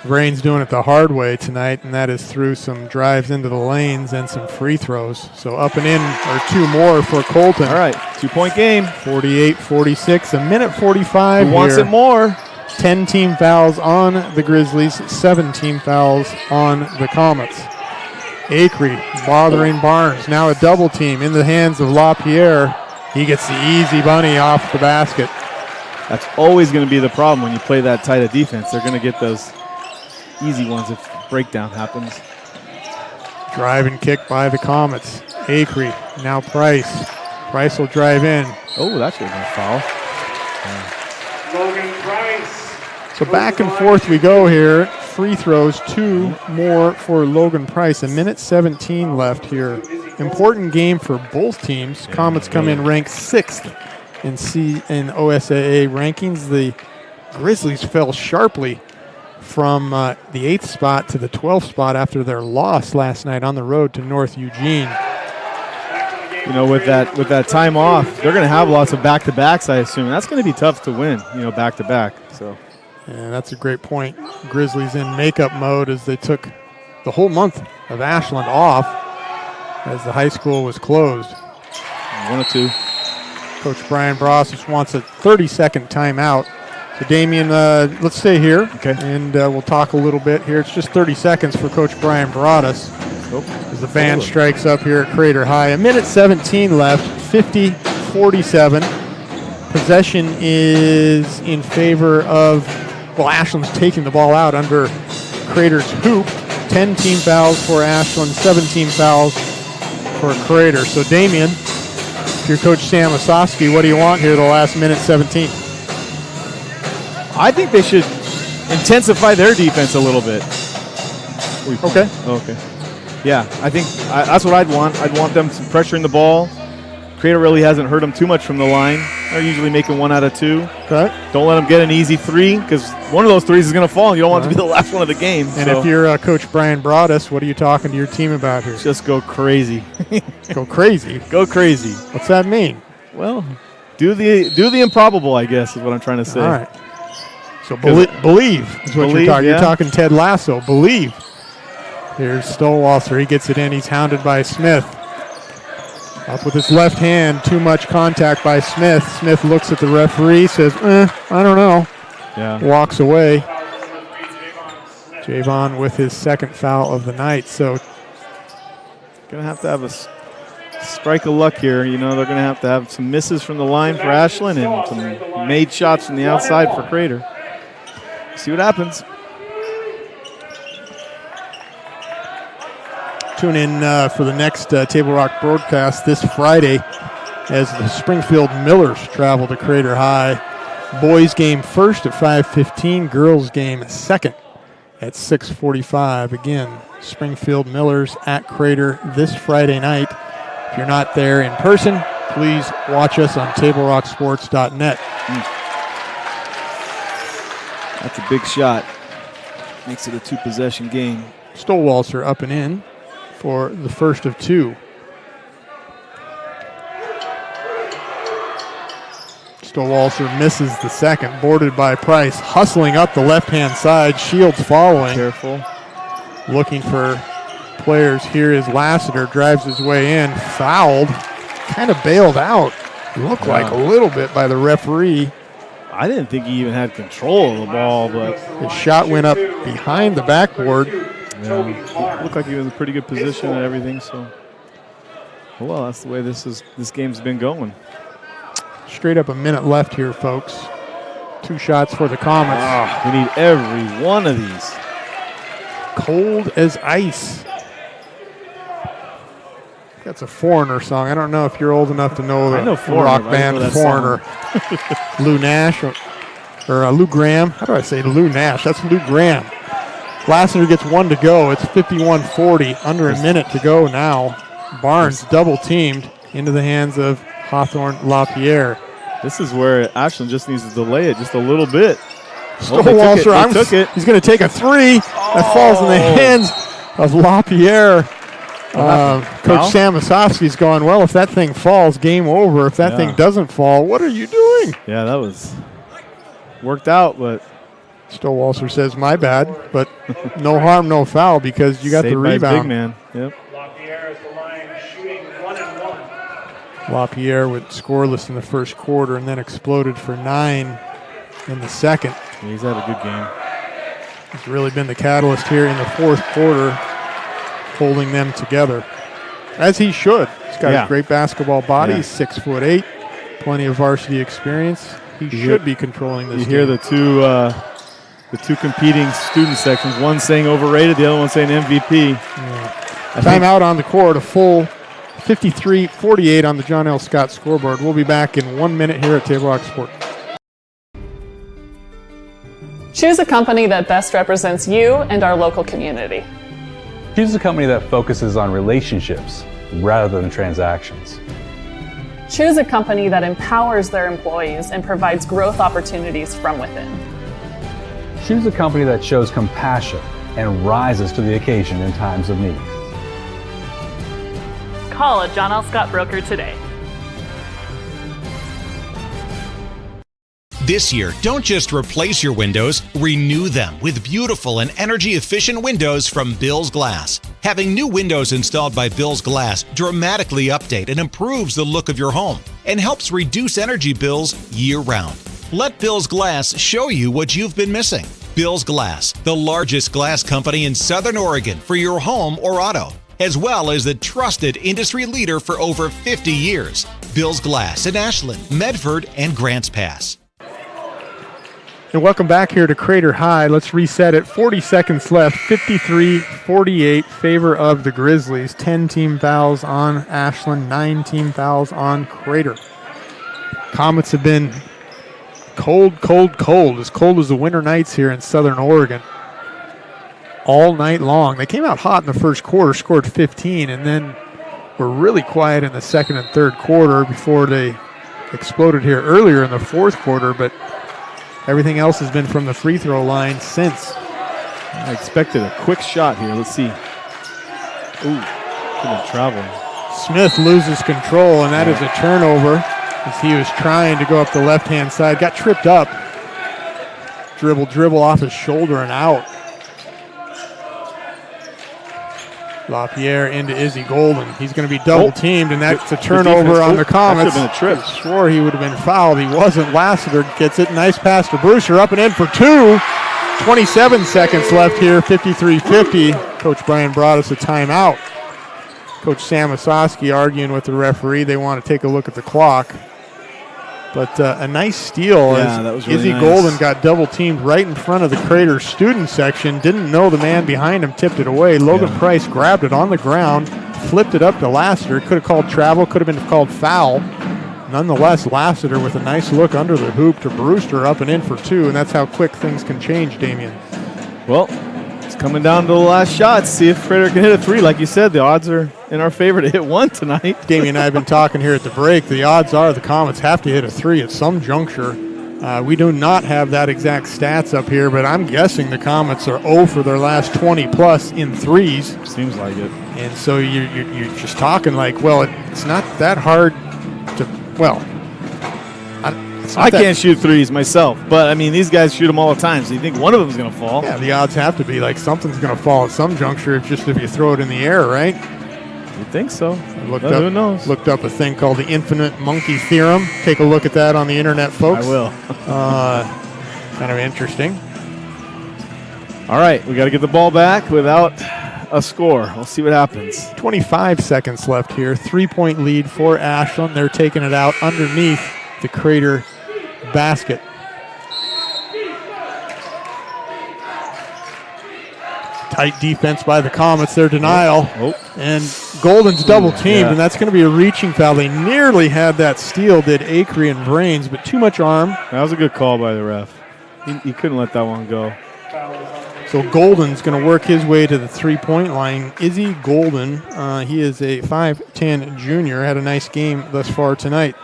[SPEAKER 8] Vrains doing it the hard way tonight, and that is through some drives into the lanes and some free throws. So up and in are 2 more for Colton.
[SPEAKER 9] All right, 2-point game.
[SPEAKER 8] 48-46, a minute 45
[SPEAKER 9] Who wants it more?
[SPEAKER 8] 10 team fouls on the Grizzlies, 7 team fouls on the Comets. Acree bothering Barnes. Now a double team in the hands of LaPierre. He gets the easy bunny off the basket.
[SPEAKER 9] That's always going to be the problem when you play that tight of defense. They're going to get those easy ones if breakdown happens.
[SPEAKER 8] Drive and kick by the Comets. Acree, now Price. Price will drive in.
[SPEAKER 9] Oh, that should have been a foul.
[SPEAKER 8] Logan Price. So back and forth we go here. Free throws, 2 more for Logan Price. A minute 17 left here. Important game for both teams. Comets come in ranked 6th in OSAA rankings. The Grizzlies fell sharply from the 8th spot to the 12th spot after their loss last night on the road to North Eugene.
[SPEAKER 9] With that time off, they're going to have lots of back-to-backs, I assume. That's going to be tough to win, back-to-back. So.
[SPEAKER 8] Yeah, that's a great point. Grizzlies in makeup mode as they took the whole month of Ashland off as the high school was closed.
[SPEAKER 9] 1 or 2.
[SPEAKER 8] Coach Brian Bross just wants a 30-second timeout. So, Damien, let's stay here.
[SPEAKER 9] Okay.
[SPEAKER 8] And we'll talk a little bit here. It's just 30 seconds for Coach Brian Broaddus as the band strikes up here at Crater High. A minute 17 left, 50-47. Possession is in favor of, Ashland's taking the ball out under Crater's hoop. 10 team fouls for Ashland, 17 fouls for Crater. So, Damien, if you're Coach Sam Osofsky, what do you want here the last minute 17?
[SPEAKER 9] I think they should intensify their defense a little bit.
[SPEAKER 8] Okay.
[SPEAKER 9] Okay. Yeah, I think that's what I'd want. I'd want them some pressure in the ball. Crater really hasn't hurt them too much from the line. They're usually making 1 out of 2.
[SPEAKER 8] Okay.
[SPEAKER 9] Don't let them get an easy 3 because one of those 3s is going to fall. And you don't want it to be the last one of the game.
[SPEAKER 8] And if you're Coach Brian Broaddus, what are you talking to your team about here?
[SPEAKER 9] Just go crazy.
[SPEAKER 8] Go crazy?
[SPEAKER 9] Go crazy.
[SPEAKER 8] What's that mean?
[SPEAKER 9] Well, do the improbable, I guess, is what I'm trying to say.
[SPEAKER 8] All right. So believe is what you're talking.
[SPEAKER 9] Yeah.
[SPEAKER 8] You're talking Ted Lasso. Believe. Here's Stowalter. He gets it in. He's hounded by Smith. Up with his left hand. Too much contact by Smith. Smith looks at the referee. Says, I don't know.
[SPEAKER 9] Yeah.
[SPEAKER 8] Walks away. Javon with his second foul of the night. So
[SPEAKER 9] going to have a strike of luck here. You know, they're going to have some misses from the line for Ashland and some made shots from the outside for Crater. See what happens.
[SPEAKER 8] Tune in for the next Table Rock broadcast this Friday as the Springfield Millers travel to Crater High. Boys game first at 5:15, girls game second at 6:45. Again, Springfield Millers at Crater this Friday night. If you're not there in person, please watch us on TableRockSports.net.
[SPEAKER 9] That's a big shot. Makes it a 2-possession game.
[SPEAKER 8] Stowalter up and in for the first of 2. Stowalter misses the second, boarded by Price. Hustling up the left-hand side, Shields following.
[SPEAKER 9] Careful.
[SPEAKER 8] Looking for players. Here is Lassiter, drives his way in, fouled, kind of bailed out. Looked like a little bit by the referee.
[SPEAKER 9] I didn't think he even had control of the ball, but
[SPEAKER 8] his shot went up behind the backboard.
[SPEAKER 9] Yeah. Looked like he was in a pretty good position and everything. So, well, that's the way this game's been going.
[SPEAKER 8] Straight up a minute left here, folks. 2 shots for the Comets.
[SPEAKER 9] We need every one of these.
[SPEAKER 8] Cold as ice. That's a Foreigner song. I don't know if you're old enough to know the rock band Foreigner. Lou Nash or Lou Graham. How do I say Lou Nash? That's Lou Graham. Lassiter gets 1 to go. It's 51-40. Under a minute to go now. Barnes double teamed into the hands of Hawthorne LaPierre.
[SPEAKER 9] This is where Ashland just needs to delay it just a little bit.
[SPEAKER 8] Stowalter,
[SPEAKER 9] took it.
[SPEAKER 8] He's going to take a 3. That falls in the hands of LaPierre. Coach Sam Osofsky's going, well, if that thing falls, game over. If that thing doesn't fall, what are you doing?
[SPEAKER 9] Yeah, that was worked out, but
[SPEAKER 8] Stowalter says, my bad, but no harm, no foul because you got the rebound.
[SPEAKER 9] Big man. Yep.
[SPEAKER 8] LaPierre went scoreless in the first quarter and then exploded for 9 in the second.
[SPEAKER 9] Yeah, he's had a good game.
[SPEAKER 8] He's really been the catalyst here in the fourth quarter, holding them together, as he should. He's got a great basketball body. He's 6'8", plenty of varsity experience. He should be controlling this game.
[SPEAKER 9] You hear the two competing student sections, one saying overrated, the other one saying MVP.
[SPEAKER 8] Timeout on the court, a full 53-48 on the John L. Scott scoreboard. We'll be back in 1 minute here at Table Rock Sport.
[SPEAKER 10] Choose a company that best represents you and our local community.
[SPEAKER 11] Choose a company that focuses on relationships rather than transactions.
[SPEAKER 10] Choose a company that empowers their employees and provides growth opportunities from within.
[SPEAKER 11] Choose a company that shows compassion and rises to the occasion in times of need.
[SPEAKER 10] Call a John L. Scott broker today.
[SPEAKER 12] This year, don't just replace your windows, renew them with beautiful and energy-efficient windows from Bill's Glass. Having new windows installed by Bill's Glass dramatically update and improves the look of your home and helps reduce energy bills year-round. Let Bill's Glass show you what you've been missing. Bill's Glass, the largest glass company in Southern Oregon for your home or auto, as well as the trusted industry leader for over 50 years. Bill's Glass in Ashland, Medford, and Grants Pass.
[SPEAKER 8] And welcome back here to Crater High. Let's reset it. 40 seconds left. 53-48 favor of the Grizzlies. 10 team fouls on Ashland, 9 team fouls on Crater. Comets have been cold, as cold as the winter nights here in Southern Oregon all night long. They came out hot in the first quarter, scored 15, and then were really quiet in the second and third quarter before they exploded here earlier in the fourth quarter, but everything else has been from the free throw line since.
[SPEAKER 9] I expected a quick shot here. Let's see. Ooh, could have traveled.
[SPEAKER 8] Smith loses control, and that is a turnover as he was trying to go up the left-hand side. Got tripped up. Dribble off his shoulder and out. LaPierre into Izzy Golden. He's going to be double-teamed, and that's a turnover on the Comets.
[SPEAKER 9] That should have been a trip.
[SPEAKER 8] I swore he would have been fouled. He wasn't. Lassiter gets it. Nice pass to Brewster. Up and in for two. 27 seconds left here. 53-50. Coach Brian brought us a timeout. Coach Sam Osowski arguing with the referee. They want to take a look at the clock. But a nice steal as
[SPEAKER 9] that was really
[SPEAKER 8] Izzy
[SPEAKER 9] nice.
[SPEAKER 8] Golden got double-teamed right in front of the Crater student section. Didn't know the man behind him tipped it away. Logan Price grabbed it on the ground, flipped it up to Lassiter. Could have called travel, could have been called foul. Nonetheless, Lassiter with a nice look under the hoop to Brewster, up and in for two, and that's how quick things can change, Damien.
[SPEAKER 9] Well, it's coming down to the last shot. See if Crater can hit a three. Like you said, the odds are in our favor to hit one tonight.
[SPEAKER 8] Damien and I have been talking here at the break. The odds are the Comets have to hit a three at some juncture. We do not have that exact stats up here, but I'm guessing the Comets are 0 for their last 20-plus in threes.
[SPEAKER 9] Seems like it.
[SPEAKER 8] And so you're just talking like, well, it's not that hard to, well,
[SPEAKER 9] I can't shoot threes myself, but I mean, these guys shoot them all the time, so you think one of them's going to fall.
[SPEAKER 8] Yeah, the odds have to be like something's going to fall at some juncture. It's just if you throw it in the air, right?
[SPEAKER 9] You think so?
[SPEAKER 8] Who knows? Looked up a thing called the infinite monkey theorem. Take a look at that on the internet, folks.
[SPEAKER 9] I will.
[SPEAKER 8] Kind of interesting.
[SPEAKER 9] All right, we got to get the ball back without a score. We'll see what happens.
[SPEAKER 8] 25 seconds left here. 3-point lead for Ashland. They're taking it out underneath the Crater basket. Tight defense by the Comets. Their denial. And Golden's double teamed, and that's going to be a reaching foul. They nearly had that steal, did Acree and Brains, but too much arm.
[SPEAKER 9] That was a good call by the ref. He couldn't let that one go.
[SPEAKER 8] So Golden's going to work his way to the three-point line. Izzy Golden, he is a 5'10 junior, had a nice game thus far tonight.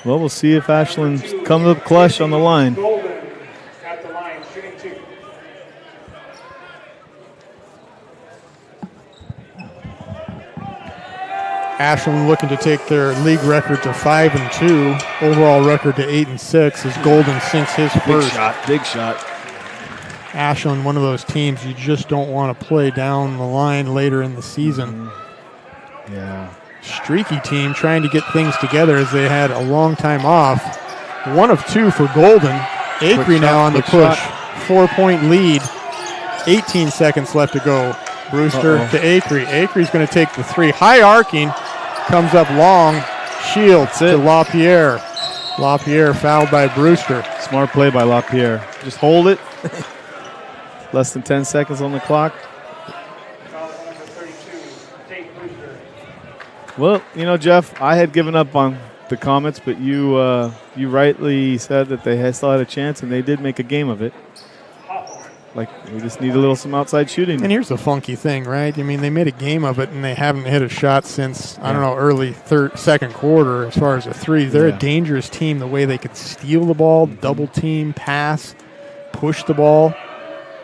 [SPEAKER 9] Well, we'll see if Ashland comes up clutch on the line.
[SPEAKER 8] At the line, shooting two. Ashland looking to take their league record to 5-2, overall record to 8-6 as Golden sinks his first.
[SPEAKER 9] Big shot.
[SPEAKER 8] Ashland, one of those teams you just don't want to play down the line later in the season.
[SPEAKER 9] Yeah.
[SPEAKER 8] Streaky team trying to get things together as they had a long time off. 1 of 2 for Golden. Acree now on the push. 4-point lead. 18 seconds left to go. Brewster to Acree. Acree's going to take the three. High arcing. Comes up long. Shields to LaPierre. LaPierre fouled by Brewster.
[SPEAKER 9] Smart play by LaPierre. Just hold it. Less than 10 seconds on the clock. Well, you know, Jeff, I had given up on the Comets, but you rightly said that they still had a chance, and they did make a game of it. Like, we just need some outside shooting.
[SPEAKER 8] And here's the funky thing, right? I mean, they made a game of it, and they haven't hit a shot since, I don't know, early second quarter as far as a three. They're a dangerous team the way they could steal the ball, double team, pass, push the ball.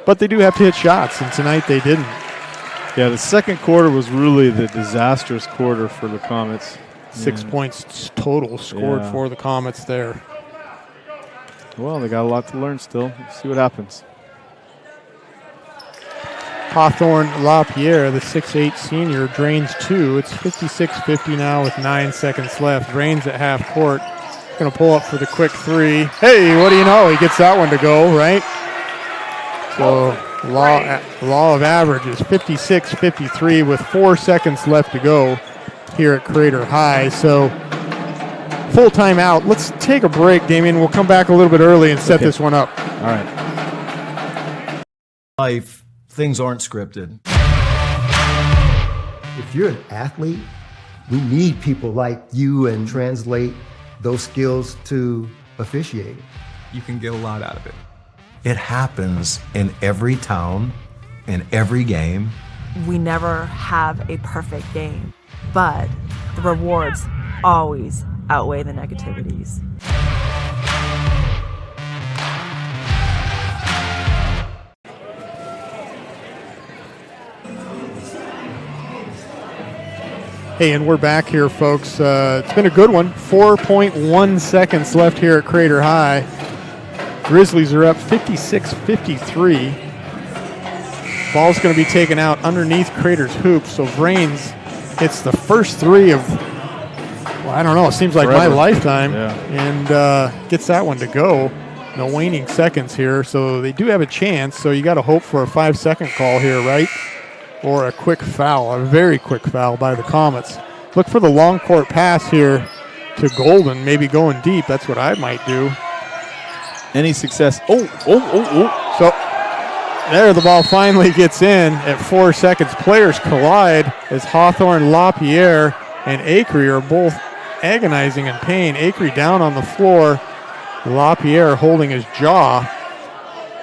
[SPEAKER 8] But they do have to hit shots, and tonight they didn't.
[SPEAKER 9] Yeah, the second quarter was really the disastrous quarter for the Comets.
[SPEAKER 8] 6 points total scored for the Comets there.
[SPEAKER 9] Well, they got a lot to learn still. Let's see what happens.
[SPEAKER 8] Hawthorne LaPierre, the 6'8 senior, drains 2. It's 56-50 now with 9 seconds left. Drains at half court. Going to pull up for the quick three. Hey, what do you know? He gets that one to go, right? So law of averages, 56-53 with 4 seconds left to go here at Crater High. So full timeout. Let's take a break, Damien. We'll come back a little bit early and set this one up.
[SPEAKER 9] All right.
[SPEAKER 4] Life, things aren't scripted.
[SPEAKER 2] If you're an athlete, we need people like you and translate those skills to officiating.
[SPEAKER 5] You can get a lot out of it.
[SPEAKER 4] It happens in every town, in every game.
[SPEAKER 6] We never have a perfect game, but the rewards always outweigh the negativities.
[SPEAKER 8] Hey, and we're back here, folks. It's been a good one. 4.1 seconds left here at Crater High. Grizzlies are up 56-53. Ball's going to be taken out underneath Crater's hoop, so Vrains hits the first three of, well, I don't know, it seems like
[SPEAKER 9] Forever.
[SPEAKER 8] my lifetime,
[SPEAKER 9] Yeah.
[SPEAKER 8] and gets that one to go. No waning seconds here, so they do have a chance, so you got to hope for a 5-second call here, right? Or a quick foul, a very quick foul by the Comets. Look for the long court pass here to Golden, maybe going deep. That's what I might do.
[SPEAKER 9] Any success?
[SPEAKER 8] So there the ball finally gets in at 4 seconds. Players collide as Hawthorne, LaPierre, and Acree are both agonizing in pain. Acree down on the floor, LaPierre holding his jaw.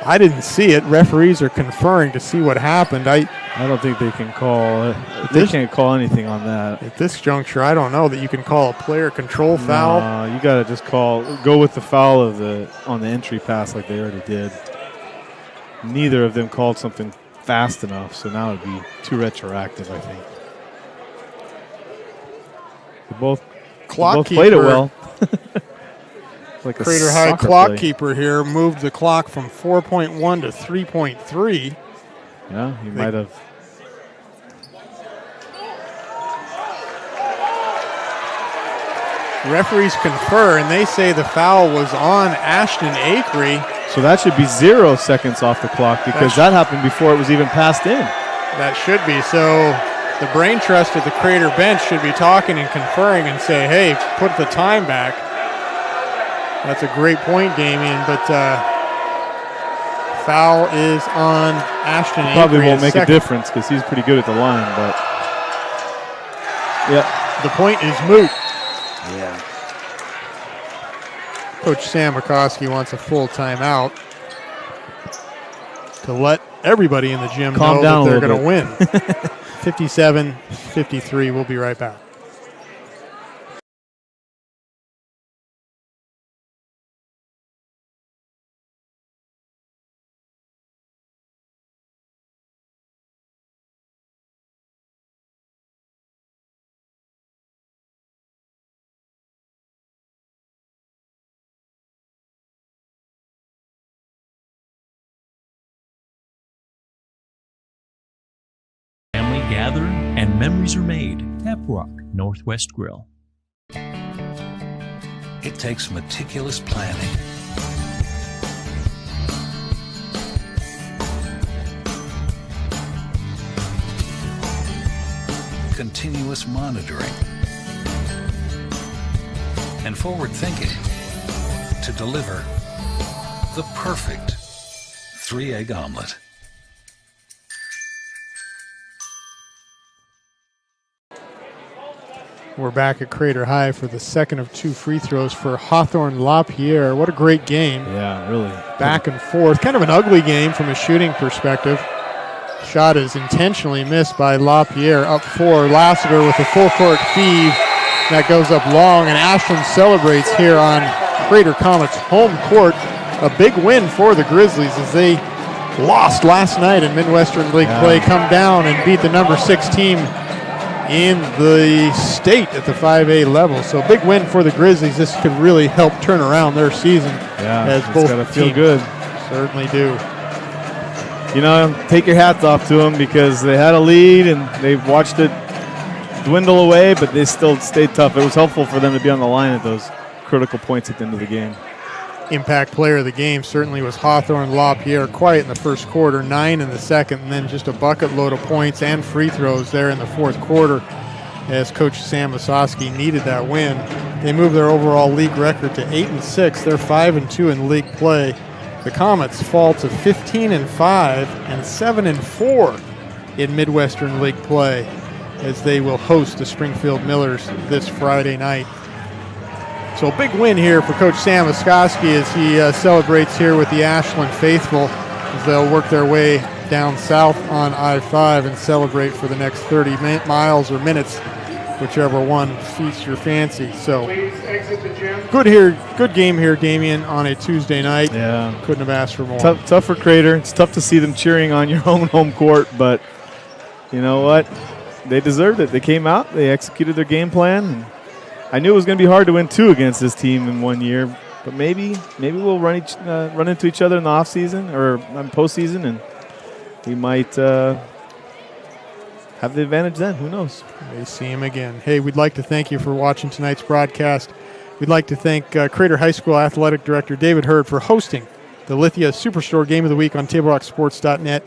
[SPEAKER 8] I didn't see it. Referees are conferring to see what happened. I
[SPEAKER 9] don't think they can call it. They can't call anything on that.
[SPEAKER 8] At this juncture, I don't know that you can call a player control foul.
[SPEAKER 9] No, you got to just go with the foul of on the entry pass like they already did. Neither of them called something fast enough, so now it'd be too retroactive, I think. They both played it well. Like
[SPEAKER 8] Crater High clock keeper here moved the clock from 4.1 to 3.3.
[SPEAKER 9] Yeah, he might have.
[SPEAKER 8] Referees confer, and they say the foul was on Ashton Acree.
[SPEAKER 9] So that should be 0 seconds off the clock because that happened before it was even passed in.
[SPEAKER 8] That should be. So the brain trust at the Crater bench should be talking and conferring and say, hey, put the time back. That's a great point, Damien, but foul is on Ashton Acree.
[SPEAKER 9] Probably won't make a difference because he's pretty good at the line, but
[SPEAKER 8] yeah, the point is moot.
[SPEAKER 9] Yeah.
[SPEAKER 8] Coach Sam McCoskey wants a full timeout to let everybody in the gym know that they're going to win. 57-53. We'll be right back.
[SPEAKER 18] Gather and memories are made. Tap Rock Northwest Grill.
[SPEAKER 19] It takes meticulous planning, continuous monitoring, and forward thinking to deliver the perfect 3-egg omelet.
[SPEAKER 8] We're back at Crater High for the second of 2 free throws for Hawthorne LaPierre. What a great game.
[SPEAKER 9] Yeah, really.
[SPEAKER 8] Back and forth. Kind of an ugly game from a shooting perspective. Shot is intentionally missed by LaPierre. Up 4. Lassiter with a full court feed. That goes up long, and Ashland celebrates here on Crater Comets' home court. A big win for the Grizzlies as they lost last night in Midwestern League play, come down and beat the number 6 team in the state at the 5A level. So big win for the Grizzlies. This could really help turn around their season.
[SPEAKER 9] Yeah,
[SPEAKER 8] as
[SPEAKER 9] it's
[SPEAKER 8] both
[SPEAKER 9] gotta feel
[SPEAKER 8] teams
[SPEAKER 9] good.
[SPEAKER 8] Certainly do.
[SPEAKER 9] You know, take your hats off to them because they had a lead and they watched it dwindle away, but they still stayed tough. It was helpful for them to be on the line at those critical points at the end of the game.
[SPEAKER 8] Impact player of the game certainly was Hawthorne LaPierre. Quiet in the first quarter, 9 in the second, and then just a bucket load of points and free throws there in the fourth quarter as Coach Sam Osowski needed that win. They moved their overall league record to 8-6. They're 5-2 in league play. The Comets fall to 15-5 and 7-4 in Midwestern League play as they will host the Springfield Millers this Friday night. So a big win here for Coach Sam Osowski as he celebrates here with the Ashland faithful as they'll work their way down south on I-5 and celebrate for the next 30 miles or minutes, whichever one feasts your fancy. So good game here, Damien, on a Tuesday night.
[SPEAKER 9] Yeah.
[SPEAKER 8] Couldn't have asked for more.
[SPEAKER 9] Tough for Crater. It's tough to see them cheering on your own home court, but you know what? They deserved it. They came out, they executed their game plan, and I knew it was going to be hard to win 2 against this team in 1 year, but maybe we'll run into each other in the off season or postseason, and we might have the advantage then. Who knows?
[SPEAKER 8] May see him again. Hey, we'd like to thank you for watching tonight's broadcast. We'd like to thank Crater High School Athletic Director David Hurd for hosting the Lithia Superstore Game of the Week on TableRockSports.net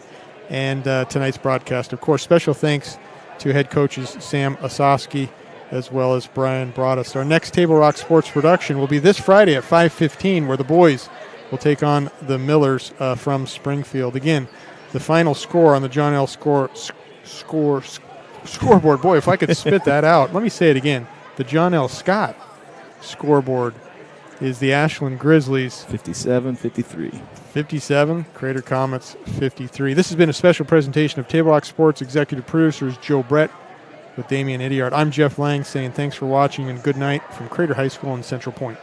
[SPEAKER 8] and tonight's broadcast. Of course, special thanks to head coaches Sam Osowski as well as Brian Broadus. Our next Table Rock Sports production will be this Friday at 5:15, where the boys will take on the Millers from Springfield. Again, the final score on the John L. scoreboard. Boy, if I could spit that out. Let me say it again. The John L. Scott scoreboard is the Ashland Grizzlies
[SPEAKER 9] 57-53.
[SPEAKER 8] 57, Crater Comets 53. This has been a special presentation of Table Rock Sports. Executive producers Joe Brett with Damian Idiart. I'm Jeff Lang saying thanks for watching and good night from Crater High School in Central Point.